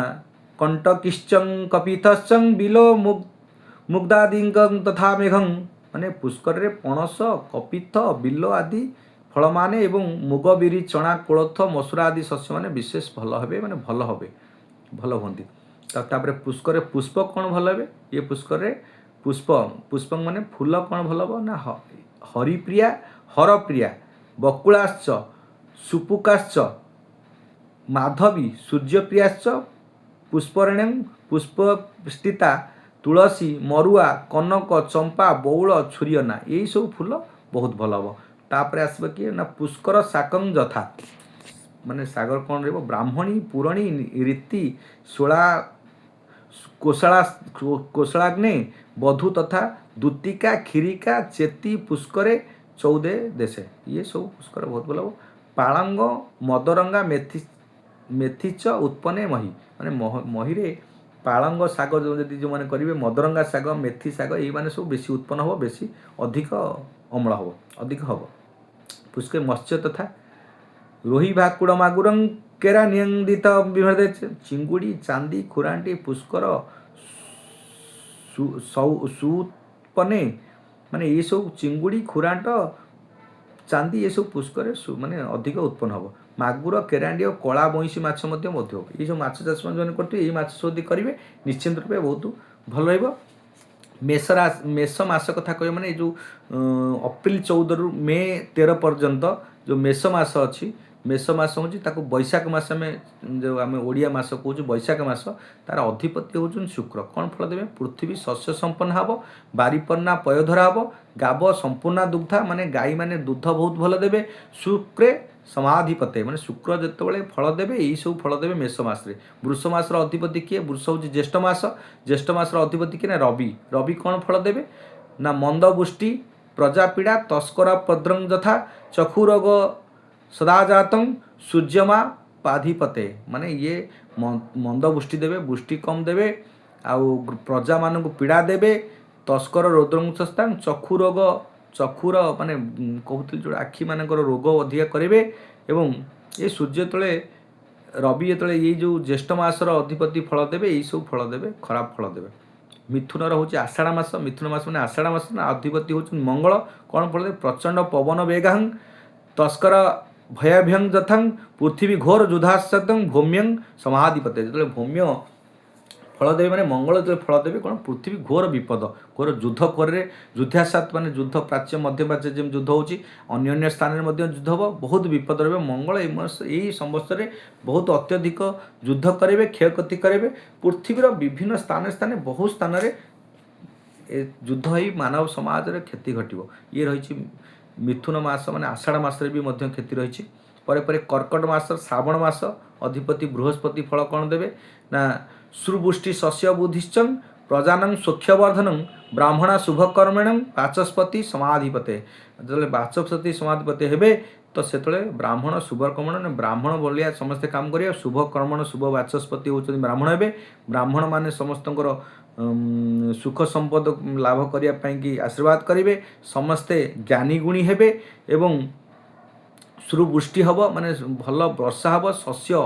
कंटकिश्चं कपितश्चं बिलो मुग्धादि तथा मेघं माने पुष्कर रे पणस कपित बिलो आदि फल माने एवं मुग बिरी चना कोलथ मसुरा आदि शस्य माने विशेष भल हे माने भल हे भल होती। तापर पुष्कर पुष्प कौन भल हे? ये पुष्कर पुष्प माने फूल कौन भल हम ना हरिप्रिया हरप्रिया बकुलाश्च सुपुकाश्च माधवी सूर्यप्रियाश्च पुष्परेण्यं पुष्पस्थिता तुलसी मरुआ कनक चंपा बौल छुरियना यही सब फूल बहुत भल हम। तापर आसब किए ना पुष्कर शाकं जथा माने सागर कौन रही ब्राह्मणी पुरणी रीति शोला कोशलाग्ने बधु तथा दूतिका खीरिका चेती पुष्करे 14 देशे ये सब पुष्कर बहुत भल हम। पाळंग मदरंगा मेथीच उत्पन्ने मही माने महीरे पाळंग शाग जो मैंने करेंगे मदरंगा शाग मेथी शाग ये मैंने सब बेसी उत्पन्न हम, बेसी अधिक अम्ल हम, अधिक हम। पुष्कर मत्स्य तथा रोही भाकुड़ मागुरं केरा नियंदित विभेद चिंगुड़ी चांदी खुरांटी पुष्कर सुत्पने माने ये सब चिंगुड़ी खुरांट चांदी ये सब पुष्कर माने अधिक उत्पन्न हम। मागुर केरांडी और कला बईसी माछ ये जो माछ चाष मैंने करते ये माछ सब करेंगे निश्चिंत रूपे बहुत भल रही। मेष मास कथा कह मैंने जो अप्रिल 14 रु मे 13 पर्यंत जो मेष मास अच्छी मेष मास हूँ बैशाख मास में जो आम ओडिया मास कहूँ बैशाख मास तार अधिपति हूँ शुक्र। कौन फल देवे? पृथ्वी शस्य संपन्न हम, बारीपन्ना पयधरा हम, गाव संपूर्णा दुग्धा माने गाई माने दुग्ध बहुत भल देवे। शुक्रे समाधिपते माने शुक्र जिते फल देवे यही सब फल देवे मेष मास। वृष मास अधिपति किए? वृष हूँ ज्येष्ठ मास, ज्येष्ठ मास अधिपति किए ना रवि। रवि कौन फल देवे ना मंदपुष्टि प्रजापीड़ा तस्करा पद्रं यथा चक्षुरोग सदाजातं सूर्यमा पाधिपते माने ये मंदपुष्टि देवे, पुष्टि कम देवे आउ प्रजा मान पीड़ा देवे। तस्कर रोद्रंस्थान चक्षु रोग चक्षुर माने कहते जो आखि मानकर रोग अधिका करेंगे एवं ये सूर्य तले रवि जो ये जो ज्येष्ठ मासर अधिपति फल देवे यही सब फल देवे खराब फल देवे। मिथुन हूँ आषाढ़ मास, मिथुन मास मैंने आषाढ़ मास ना अधिपति हूँ मंगल। कौन फल देवे? प्रचंड पवन वेगाहं तस्कर भयाभ्यं जथं पृथ्वी घोर युद्धासक्तं भौम्यं समाधिपते। जो भौम्य फल देवे माने मंगल जो फल देवे कौन? पृथ्वी घोर विपद घोर युद्ध करे युद्धासात माने युद्ध प्राच्य मध्य प्राच्य जमी युद्ध होची अन्य स्थान में युद्ध हम बहुत विपद रहे। मंगल यही संवत्सर बहुत अत्यधिक युद्ध करेंगे क्षयक्षति करेंगे। पृथ्वीर विभिन्न स्थान स्थान बहुत स्थान युद्ध हो मानव समाज रे क्षति घटिव। ये रही मिथुन मास माने आषाढ़ मासरे भी मध्य क्षति रही। पर कर्कट मास श्रावण मास अधिपति बृहस्पति फल कौन देवे ना सुवृष्टि शस्य बुद्धिश्चन प्रजानं सूक्ष्यवर्धनं ब्राह्मणा शुभकर्मण वाचस्पति समाधिपते। जो वाचस्पति समाधिपते हेबे तो से ब्राह्मण शुभकर्मण ब्राह्मण बोलिया समस्ते काम करिया शुभकर्मण शुभ वाचस्पति होचନ୍ତି ब्राह्मण हेबे। ब्राह्मण माने समस्तଙ୍କର सुख संपद लाभ करिया ପାଇଁ कि आशीर्वाद करिवे। समस्ते ज्ञानी गुणी हेबे एवं सुवृष्टि हब माने भल वर्षा हब शस्य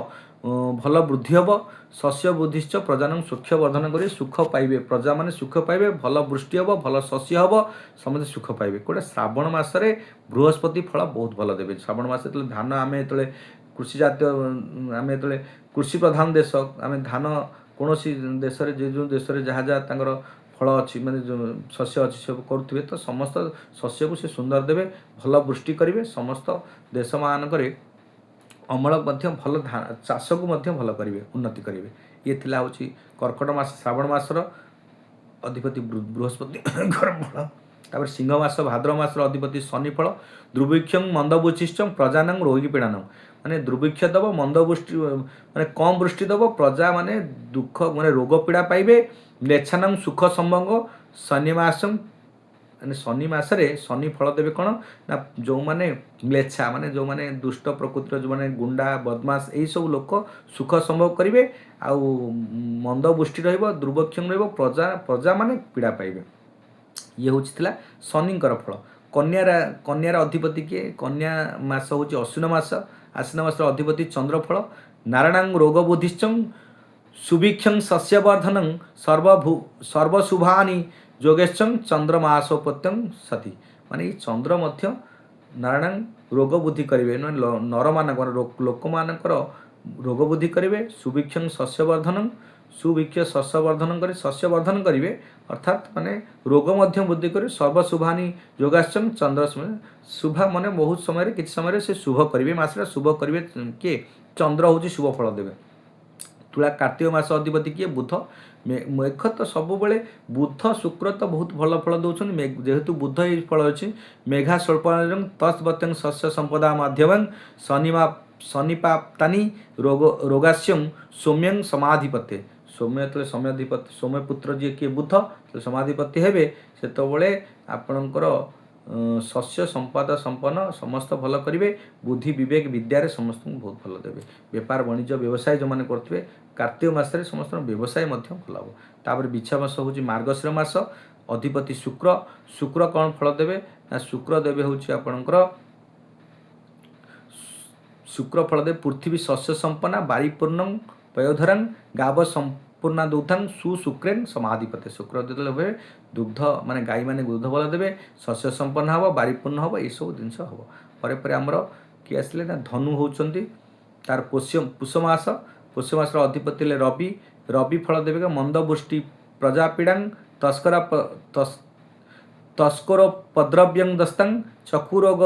भल वृद्धि हब। शस्य बुद्धिश्च प्रजानं सूक्ष्य वर्धन करी सुख पाइबे। प्रजा माने सुख पाइबे भल वृष्टि हब भल शस्य हब समस्त सुख पाइबे। कोटे श्रावण मासरे बृहस्पति फल बहुत भल देवे। श्रावण मास धान आम जो कृषि जातीय आम जो कृषि प्रधान देश आम धान कौन देश जो देश जहाँ जहाँ तांकर फल अच्छी माने शस्य अच्छी सब करुवे तो समस्त शस्य को से सुंदर देवे भल वृष्टि करेंगे। समस्त देश मानक अमल भल चाष को भल करेंगे उन्नति करेंगे। ये थिला होची कर्कट मास श्रावण मासर अधिपति बृहस्पति फल। तापर सिंह मास भाद्रव मास अधिपति शनि फल। दुर्भिक्षं मंदबुचिश्चम प्रजानं रोगी पीड़ानं माने दुर्भिक्ष दब मंदबुष्टि माने कम वृष्टि दब प्रजा माने दुख माने रोग पीड़ा पाइबे। लेच्छानं सुख संभंग शनिमासम माने शनि मासरे शनि फल देवे कौन ना जो माने म्लेच्छा माने जो माने दुष्ट प्रकृतिर जो माने गुंडा बदमाश यही सब लोक सुख संभव करेंगे। आउ मंदबुष्टि रहिबो दुर्भिक्षं रहिबो प्रजा प्रजा माने पीड़ा पाइबे। ये हूँ शनिंकर फल। कन्यार अधिपति किए? कन्या मास हूँ अश्विन मास। आश्विन मास अधिपति चंद्रफल। नारायण रोग बुद्धिश्चम सुभिक्षं सस्यवर्धनं सर्वशुभानि योगेश्चं चंद्रमासोपत्यं सती। माने चंद्र मध्य नारायण रोग बुद्धि करेंगे नर मान लोक मान रोग बुद्धि करेंगे। सुभिक्षं सस्यवर्धनं सुभिक्ष शस्यवर्धन कर शस्यवर्धन करेंगे अर्थात माने रोग मध्य बुद्धि कर सर्वशुभानि योगाश्चम चंद्र शुभ माने बहुत समय किसी समय से शुभ करेंगे। मासरे शुभ करेंगे किए? चंद्र हूँ शुभ फल देवे। तुला कार्तिक मास अधिपति किए? बुध। मेघ तो सब बड़े बुध शुक्र तो बहुत भल फल दौरान जेहेतु बुध ये फल अच्छी मेघा स्वल्प तस्वत्यं शस्य संपदा माध्यम शनिपाप्तानि रोगास्यं सौम्यं समाधिपते। सौम्य तो समयाधिपति सौम्यपुत्र जी किए? बुध समाधिपति हेबे से आपणकर शस्य संपदा संपन्न समस्त भल करेंगे। बुद्धि विवेक विद्यारे समस्त बहुत भल देवे। बेपार वाणिज्य व्यवसाय जो मैंने करुवे कार्तिक मासरे समस्त व्यवसाय भल हम। तापर बिछा मास हूँ मार्गशीर मास अधिपति शुक्र। शुक्र कौन फल देवे ना शुक्र देवे हूँ आपणकर शुक्र फल देव पृथ्वी शस्य संपन्ना बारीपूर्णं पयोधरं गाव संपूर्णा दुग्धं सुशुक्रेन समाधिपते। शुक्र देते दुग्ध माने गाई माने दुग्ध बल देवे शस्य संपन्न हम बारीपूर्ण हम ये सब जिनस हम। पर आमर किए आसिले ना धनु होउचंती तार पुष मास पुष मास अधिपति रवि। रवि फल देवे मंदबुष्टि प्रजापीड़ा तस्करोपद्रव्यं दस्तं चक्षुरोग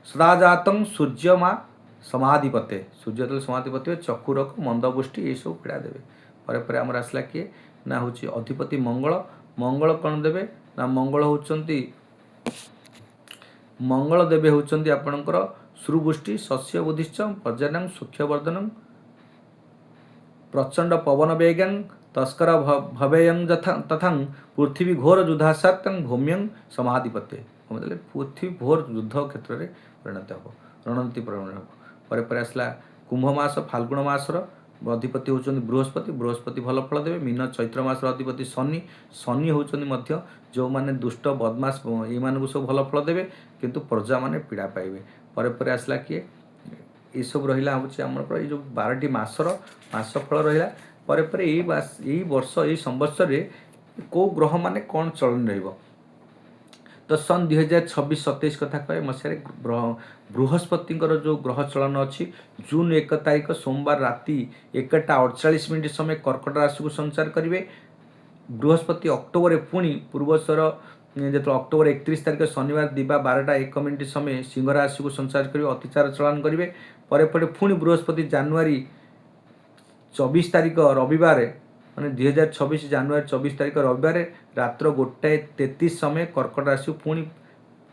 सदाजातं सूर्यमा समाधिपते। सूर्य तो समाधिपति चक्षुरोग मंदबुष्टि ये सब पीड़ा देवे। पर आमर आसला किए ना हूँ अधिपति मंगल। मंगल कौन देवे ना मंगल होउचंती मंगल देवे होउचंती आपणकर सुवृष्टि शस्य बुद्धिश्च प्रजानां सूक्ष्यवर्धनं प्रचंड पवन वेगं तस्कर भवेयं तथा पृथ्वी घोर युद्धासक्तं भूम्यं समाधिपते। मतलब पृथ्वी घोर युद्ध क्षेत्र में परिणत हो रणनीति परिणत हो। पर आसला कुंभ मास फाल्गुन मासर अधिपति होउचंती बृहस्पति। बृहस्पति भल फल देवे। मीन चैत्र मास अधिपति शनि। शनि होउचंती मध्य जो माने दुष्ट बदमाश ये सब भल फल देवे किंतु प्रजा माने पीड़ा पाइबे। पर आसला किए ये सब रहा हूँ आमर ये जो 12टी मासर मासफल रहा पर पर यही वर्ष यही संवत्सर कौ ग्रह मान कौन चलन रहिबो। तो सन 2026-27 कथा कहे मसीह बृहस्पति जो ग्रह चलन अच्छी जून 1 तारिख सोमवार राति 1:48 समय कर्कट राशि को संचार करेंगे। बृहस्पति अक्टोबर पुणी पूर्वस्वर जो अक्टोबर 31 तारिख शनिवार दिवा 12:01 समय सिंह राशि को संचार करेंगे, अतिचार चलन करेंगे। पर पुणी बृहस्पति जानुआरी 24 तारिख रविवार माने 2026 जानुआरी 24 तारिख रविवार रात्र 1:33 समय कर्कट राशि पुणी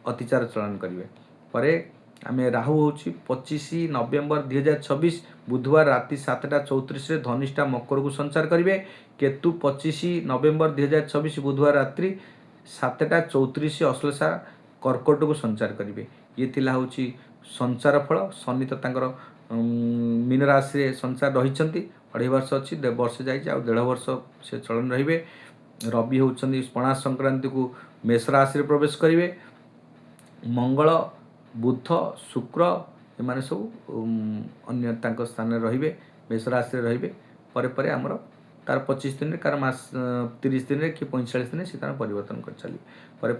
अतिचार चलन करेंगे। पर आम राहु हूँ 25 नवेम्बर 2026 बुधवार राति 7:34 धनिष्ठा मकर को संचार करेंगे। केतु 25 नवेम्बर 2026 बुधवार रात्रि 7:34 अश्लेषा कर्कट को संचार करेंगे। ये थिला हूँ संचार फल। शनि तो तांकर मीन राशि संचार रही 2.5 वर्ष अच्छी वर्ष जाए 1.5 वर्ष से चलन रे। रवि होती पणा संक्रांति को मेष राशि प्रवेश करेंगे। मंगल बुध शुक्र एमाने सब अन्य स्थान रे मेष राशि रे। पर आमर तार 25 दिन कार मास 30 दिन कि 45 दिन से परिवर्तन कर चली। पर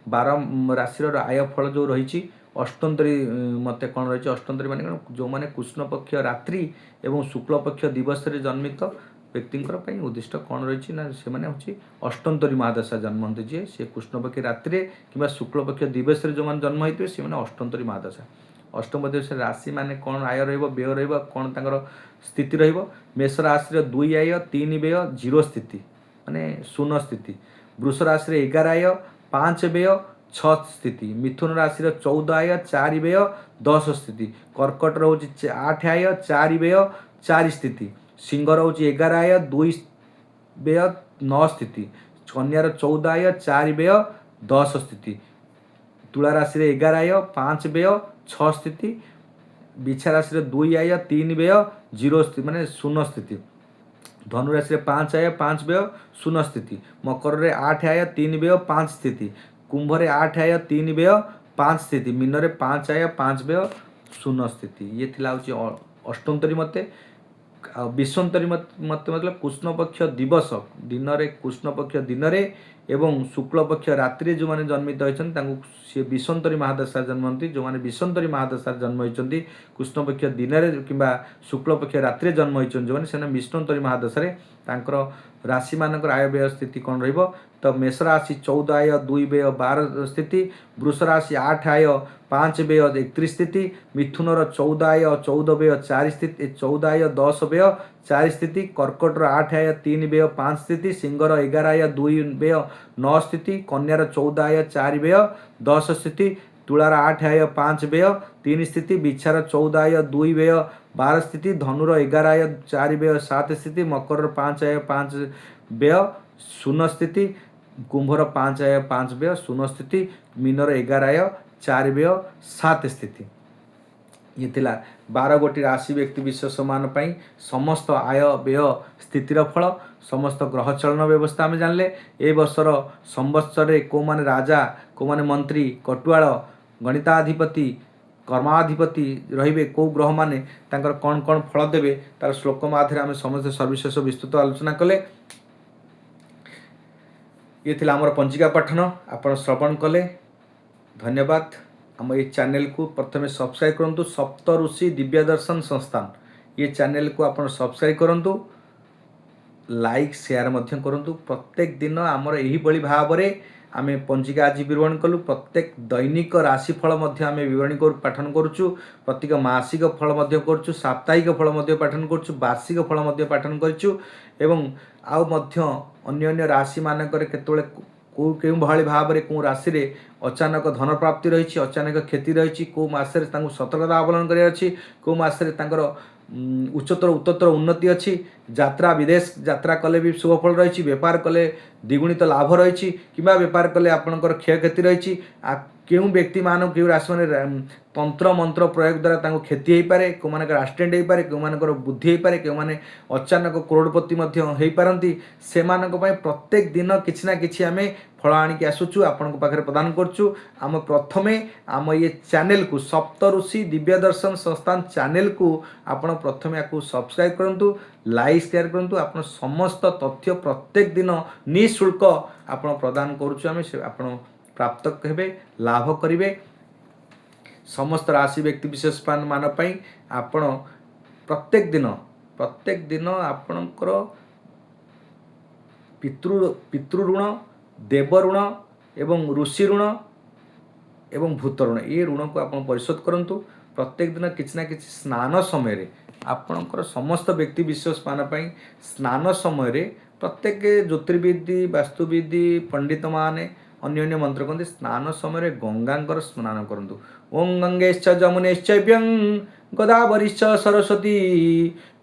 12 राशि आय फल जो रही अष्टंतरी मत कौन रही अष्टंतरी मान जो मैंने कृष्ण पक्ष रात्रि एवं शुक्ल पक्ष दिवस रे जन्मित व्यक्ति उद्दिष्ट कौन रही ना से मैंने हूँ अष्टंतरी महादशा जन्म होते जी से कृष्ण पक्ष रात्रि कि शुक्ल पक्ष दिवस रे जो मैंने जन्म होते से मैंने अष्टंतरी महादशा। अष्टम दिवस राशि माने कौन आय व्यय कौन तांकर स्थिति मेष राशि 2 आय 3 व्यय 0 स्थिति माने शून्य स्थिति। वृष राशि 11 आय 5 व्यय 6 स्थिति। मिथुन राशि 14 आय 4 व्यय 10 स्थिति। कर्कट रोच 8 आय 4 व्यय 4 स्थिति। सिंह रोच 11 आय 2 व्यय 9 स्थिति। कन्यार 14 आय 4 व्यय 10 स्थिति। तुला राशि 11 आय 5 व्यय 6 स्थिति। बिछा राशि 2 आय 3 व्यय 0 स्थिति माने शून्य स्थिति। धनु राशि 5 आय 5 व्यय शून्य स्थिति। मकर रे 8 आय 3 व्यय 5 स्थिति। कुंभ रे 8 आय 3 व्यय 5 स्थिति। मीन रे 5 आय 5 व्यय शून्य स्थिति। ये थिला हूँ अष्टंतरी मते। विश्वंतरी मत मतलब कृष्ण पक्ष दिवस दिन रे कृष्ण पक्ष दिन रे एवं शुक्ल पक्ष रात्रि जो माने जन्मित होइछन सी विश्वंतरी महादशा जन्मती। जो माने विश्वंतरी महादशा जन्म होइछन्ती कृष्ण पक्ष दिन रे किंबा शुक्ल पक्ष रात्रि जन्म होइछन जो माने सेना विश्वंतरी महादशा रे तांकर राशि मानकर आय व्यय स्थिति कौन रहिबो। तो मेष राशि 14 आय 2 व्यय 12 स्थिति। वृष राशि 8 आय 5 व्यय 31 स्थिति। मिथुन 14 आय 14 व्यय 4 स्थिति 14 आय 10 व्यय 4 स्थिति। कर्कट 8 आय 3 व्यय 5 स्थिति। सिंह 11 आय 2 व्यय 9 स्थिति। कन्यार 14 आय 4 व्यय 10 स्थिति। तुलार 8 आय 5 व्यय 3 स्थिति। बिछार 14 आय 2 व्यय 12 स्थिति। धनुर 11 आय 4 व्यय 7 स्थिति। मकर 5 आय 5 व्यय शून्य स्थिति। कुंभर 5 आय 5 व्यय शून्य स्थिति। मीनर 11 आय 4 व्यय 7 स्थिति। ये थिला 12 गोटी राशि व्यक्ति विशेष मान पाई समस्त आय व्यय स्थितिर फल समस्त ग्रह चलन व्यवस्था आम जानले। ए वर्षर संवत्सर को माने राजा को माने मंत्री कटुआल गणिताधिपति कर्माधिपति रहिबे को ग्रह माने तांकर कौन कौन फल देवे तार श्लोक माध्यम आम समस्त सर्विशेष विस्तृत आलोचना कले। ये थिला हमर पंचिका पठन आपण श्रवण कले। धन्यवाद। आम ये चैनल को प्रथमे सब्सक्राइब करंतु सप्त ऋषि दिव्य दर्शन संस्थान ये चैनल को आपण सब्सक्राइब करंतु लाइक शेयर मध्य करंतु। प्रत्येक दिन आमर यही बड़ी भाव में आम पंचिका आज विवरण कलु। प्रत्येक दैनिक राशिफल आम विवरणी पाठन करुचु। प्रत्येक मासिक फल करुचु। साप्ताहिक फल पाठन करुचु। वार्षिक फल पाठन करुचु। एवं आउ मध्य अन्य अन्य राशि मानकर केतोले क्यों भाई भाव में कौ राशि रे अचानक धन प्राप्ति रही अचानक क्षति रही कौ मसरे सतर्कता अवलंबन कर कौ मसरे उच्चतर उत्तर उन्नति अच्छी। यात्रा विदेश यात्रा कले भी शुभफल रही। बेपार कले द्विगुणित लाभ रही कि बेपार कले आपणकर क्षय क्षति रही केउं व्यक्ति मान केउं राशि माने तंत्र मंत्र प्रयोग द्वारा तांको क्षति हेई पारे, को मानकर एक्सीडेंट हेई पारे, को मानकर बुद्धि हेई पारे, को माने अचानक करोड़पति मध्य हेई पारंती। सेमानक पय प्रत्येक दिन किछि ना किछि आमे फल आनिक आसुचु आपण पाखे प्रदान करचु। आम प्रथमे आम ये चैनल को सप्तऋषि दिव्य दर्शन संस्थान चैनल को आपण प्रथमे आपको सब्सक्राइब करंतु, लाइक शेयर करंतु। आपण समस्त तथ्य प्रत्येक दिन निःशुल्क आपण प्रदान करूछु। आमे आपण प्राप्त हेबे, लाभ करिवे। समस्त राशि व्यक्ति विशेष मान पई आपण प्रत्येक दिन आपणकर पितृ ऋण, देव ऋण एवं ऋषि ऋण एवं भूत ऋण, ये ऋण को आप परिशोध करंतु। प्रत्येक दिन किछि ना किछि स्नान समय रे आपणकर समस्त व्यक्ति विशेष मान पई स्नान समय रे प्रत्येक ज्योतिर्विधि वास्तुविधि पंडित माने अन्य अन्य मंत्र कहते स्नान समय रे गंगांकर स्नान करंतु। ओं गंगेश्च जमुनेश्चैव्यं गोदावरीश्च सरस्वती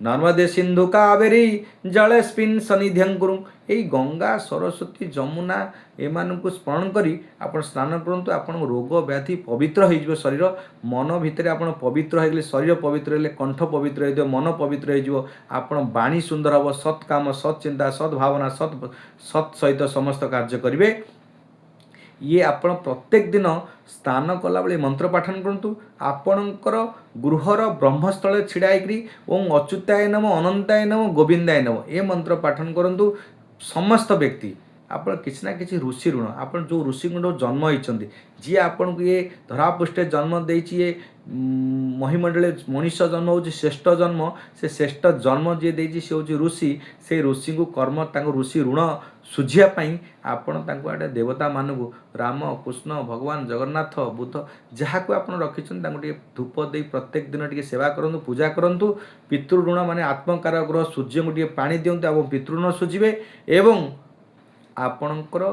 नर्मदे सिंधु कावेरी जलेस्मिन् सन्निध्यं कुरु। एई गंगा सरस्वती जमुना एमानकु स्मरण करी आपण स्नान करंतु। आपण रोग व्याधि पवित्र हो शरीर मन भितर आपण पवित्र हो गले, शरीर पवित्र हेले कंठ पवित्र हो, मन पवित्र हो, आपण बाणी सुंदर हम, सत् काम सत् चिंता सत् भावना सत् सहित समस्त कार्य करिवे। ये आपण प्रत्येक दिन स्नान कला बेले मंत्र पाठन करंतु। आपणकर गृहर ब्रह्मस्थल छिड़ाई ओं अच्युताय नमो अनंताय नमो गोविंदाय नमो ए मंत्र पाठन करंतु। समस्त व्यक्ति आपण किछि ना किछि ऋषि ऋण, आपण जो ऋषि गुण जन्म होइचंदी, जी आपण को ये धरापृष्ठे जन्म देइछि, ये महिमंडले मनुष्य जन्म होछि श्रेष्ठ जन्म, से श्रेष्ठ जन्म जे देइछि से होछि ऋषि। से ऋषि को कर्म तांको ऋषि ऋण सुझिया पई आपण तांको आडे देवता मानकु राम कृष्ण भगवान जगन्नाथ बुद्ध जहाँ को आपण रखिछन तांको टिके धूप देई प्रत्येक दिन टिके सेवा करंतु, पूजा करंतु। पितृ ऋण माने आत्मकार ग्रह सूर्य को टिके पानी दियंतु, आप पितृ ऋण सुझिबे। एवं आपणकर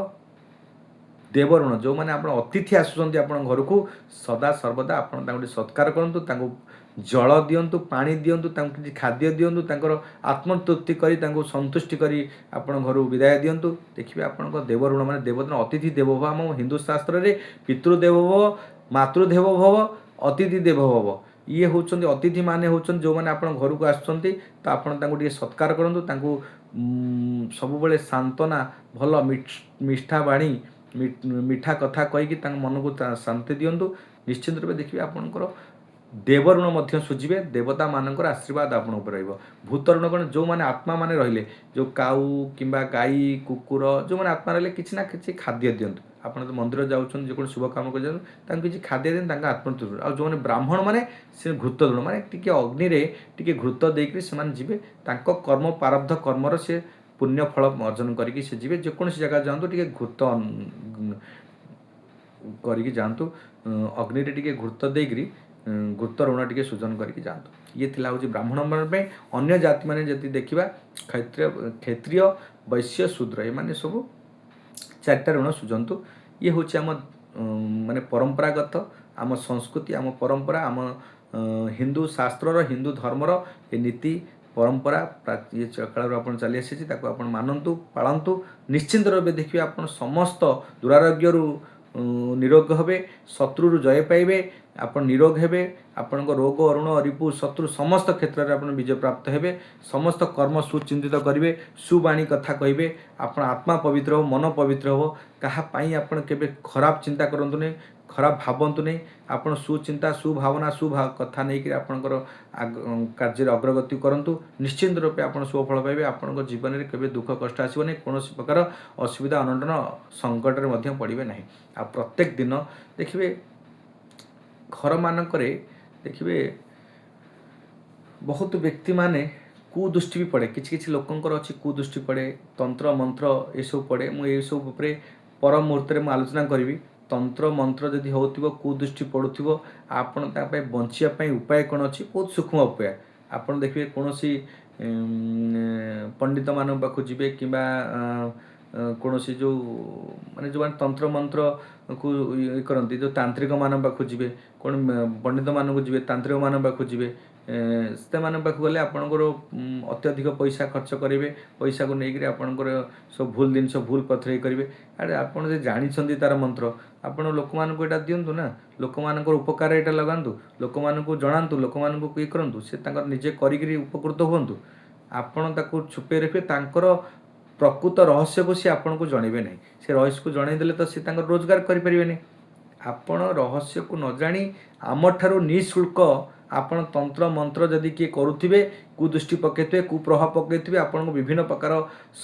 देव ऋण जो माने आपण अतिथि आसुचंती आपण घर को सदा सर्वदा आपण तांको सत्कार करंतु, तांको जल दियंतु, पानी दियंतु, तांको किछि खाद्य दियंतु, तांकर आत्मतृप्ति करी तांको संतुष्टि करी आपण घर विदाय दियंतु। देखिबे आपणकर देव ऋण माने देवता अतिथि देवो भव। हम हिंदू शास्त्र रे पितृ देवो भव, मातृदेव भव, अतिथि देव भव, ये होचंती अतिथि माने होचंती जो माने आपण घर को आसुचंती। तो आपण तांको टिके सत्कार करंतु, तांको सब बेले सांत्वना भल मिठा बाणी मिठा कथा कहीकि मन को शांति दियंतु। निश्चित रूप देखिए आपणकर देव ऋण मध्य सुझिबे, देवता मानकर आशीर्वाद आपण उपर रहइबो। भूत ऋण कोन जो माने आत्मा माने रहिले, जो काऊ किंबा गाई कुकुर जो माने आत्मा रहिले किछि ना किछि खाद्य दियंतु। आपण तो मंदिर जाउछन जे कोन शुभ काम कर जाउछन तांको किछि खाद्य देन, तांका आत्मतृप्ति। आ जो माने ब्राह्मण माने से घृत ऋण माने टिके अग्नि रे टिके घृत देकरी से माने जिबे, तांको कर्म प्रारब्ध कर्मर से पुण्य फल अर्जन करिकि से जिबे। जे कोन जगह जांतु टिके घृत करिकि जांतु, अग्नि रे टिके घृत देकरी घृत ऋण टिके सूजन करके जातु। ये थिला होची ब्राह्मण मान पे। अन्य जाति माने जति देखिबा क्षत्रिय वैश्य शूद्र ए माने सब चारटा ऋण सूजंतु। ये होची आम माने परंपरागत आम संस्कृति आम परंपरा आम हिंदू शास्त्र हिंदू धर्मर ए नीति परंपरा ये काल आप चली आसी आपन मानतु पालतु। निश्चिंत रूपे देखिए आप समस्त दुरारोग्य निरोग हेबे, शत्रु जय पाइबे, आप निरोग हेबे, आपण रोग अरुण रिपु शत्रु समस्त क्षेत्र में आप विजय प्राप्त हेबे। समस्त कर्म सुचिंतित करेंगे, सुबाणी कथा कहे, आपण आत्मा पवित्र हो, मन पवित्र हो। कहापाई आपण केबे खराब चिंता करंतु नहीं, खराब भावंतु नहीं। आपण सुचिंता सुभावना कथा नहीं कि आपणकर कार्य अग्रगति करंतु। निश्चिंत रूपे आपण सुफल पाइबे। आपण जीवन में केबे दुख कष्ट आसीबो नहीं, कौन प्रकार असुविधा अनटन संकट में मध्य पड़े नहीं। आ प्रत्येक दिन देखिए घर मानकरे देखिए बहुत व्यक्ति माने कुदृष्टि भी पड़े, किछि किछि लोकंकर अच्छी कुदृष्टि पड़े, तंत्र मंत्र ये सब पड़े। मुझे सब पर मुहूर्त में आलोचना करी। तंत्र मंत्र जदि होतिबो कुदृष्टि पड़ुथिबो, आपण ता पे बंचिया पे उपाय कोन अछि, बहुत सूक्ष्म उपाय। आपण देखिए कौन सी पंडित मान पाखु जीवे किंबा कौन सी जो माने जो तंत्र मंत्र को करती जो तांत्रिक मान पाखु जीवे, कौन पंडित मान को जीवे, तांत्रिक मान पाखु जीवे, ସେମାନେ ପାଖକୁ गले आपणकर अत्यधिक पैसा खर्च करेंगे पैसा को लेकर आपणकर सब भूल जिन भूल पथर करेंगे अरे आपड़ जो जानी तार मंत्र आपण लोक मानक यहाँ दिंतु ना लोक मान उपकार यहाँ लगातु लोक मानक जनातु लोक मानक ये करूँ से निजे करी उपकृत हूँ आपण ताको छुपे रखिए तांकर प्रकृत रहस्य को सी आपन को जनइबे नहीं से रहस्य को जनईदेले तो सी तांकर रोजगार करें नहीं आपण रहस्य को न जानी आम ठारू निःशुल्क आपण तंत्र मंत्र जदि किए करुथिबे कुदृष्टि पकईथे कुप्रभाव पकईथे आपन को विभिन्न प्रकार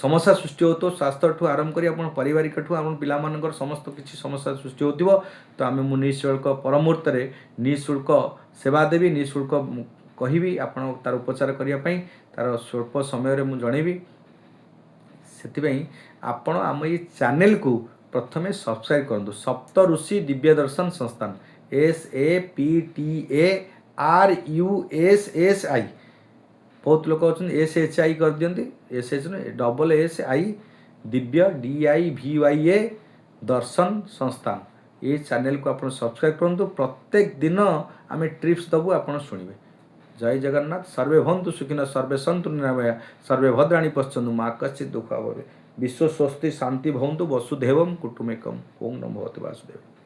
समस्या सृष्टि हो स्वास्थ्य ठू आरंभ करी आपण पारिवारिक ठू आपण पिला मानकर समस्त किसी समस्या सृष्टि होतिबो तो आमे मु निःशुल्क परमुहूर्त रे निःशुल्क सेवा देवी निःशुल्क कहिबी आपण तार उपचार करिया पई तार स्वल्प समय रे मु जणेबी से आपण आम ये चैनल को प्रथमे सब्सक्राइब करूँ सप्त ऋषि दिव्य दर्शन संस्थान SAPTARUSSI बहुत लोग अच्छा SHI कर दिखती SHI दिव्य DIVYA दर्शन संस्थान ये चैनल को आप सब्सक्राइब करूँ प्रत्येक दिन आम ट्रिप्स दबू आप शुणवे जय जगन्नाथ सर्वे भवन्तु सुखिनः सर्वे सन्तु निरामया सर्वे भद्राणि पश्यन्तु मा कश्चित् दुःखभाग् भवेत् विश्व स्वस्ति शांति भवन्तु वसुधैवं कुटुम्बकम् ओम नमो भगवते वासुदेवाय।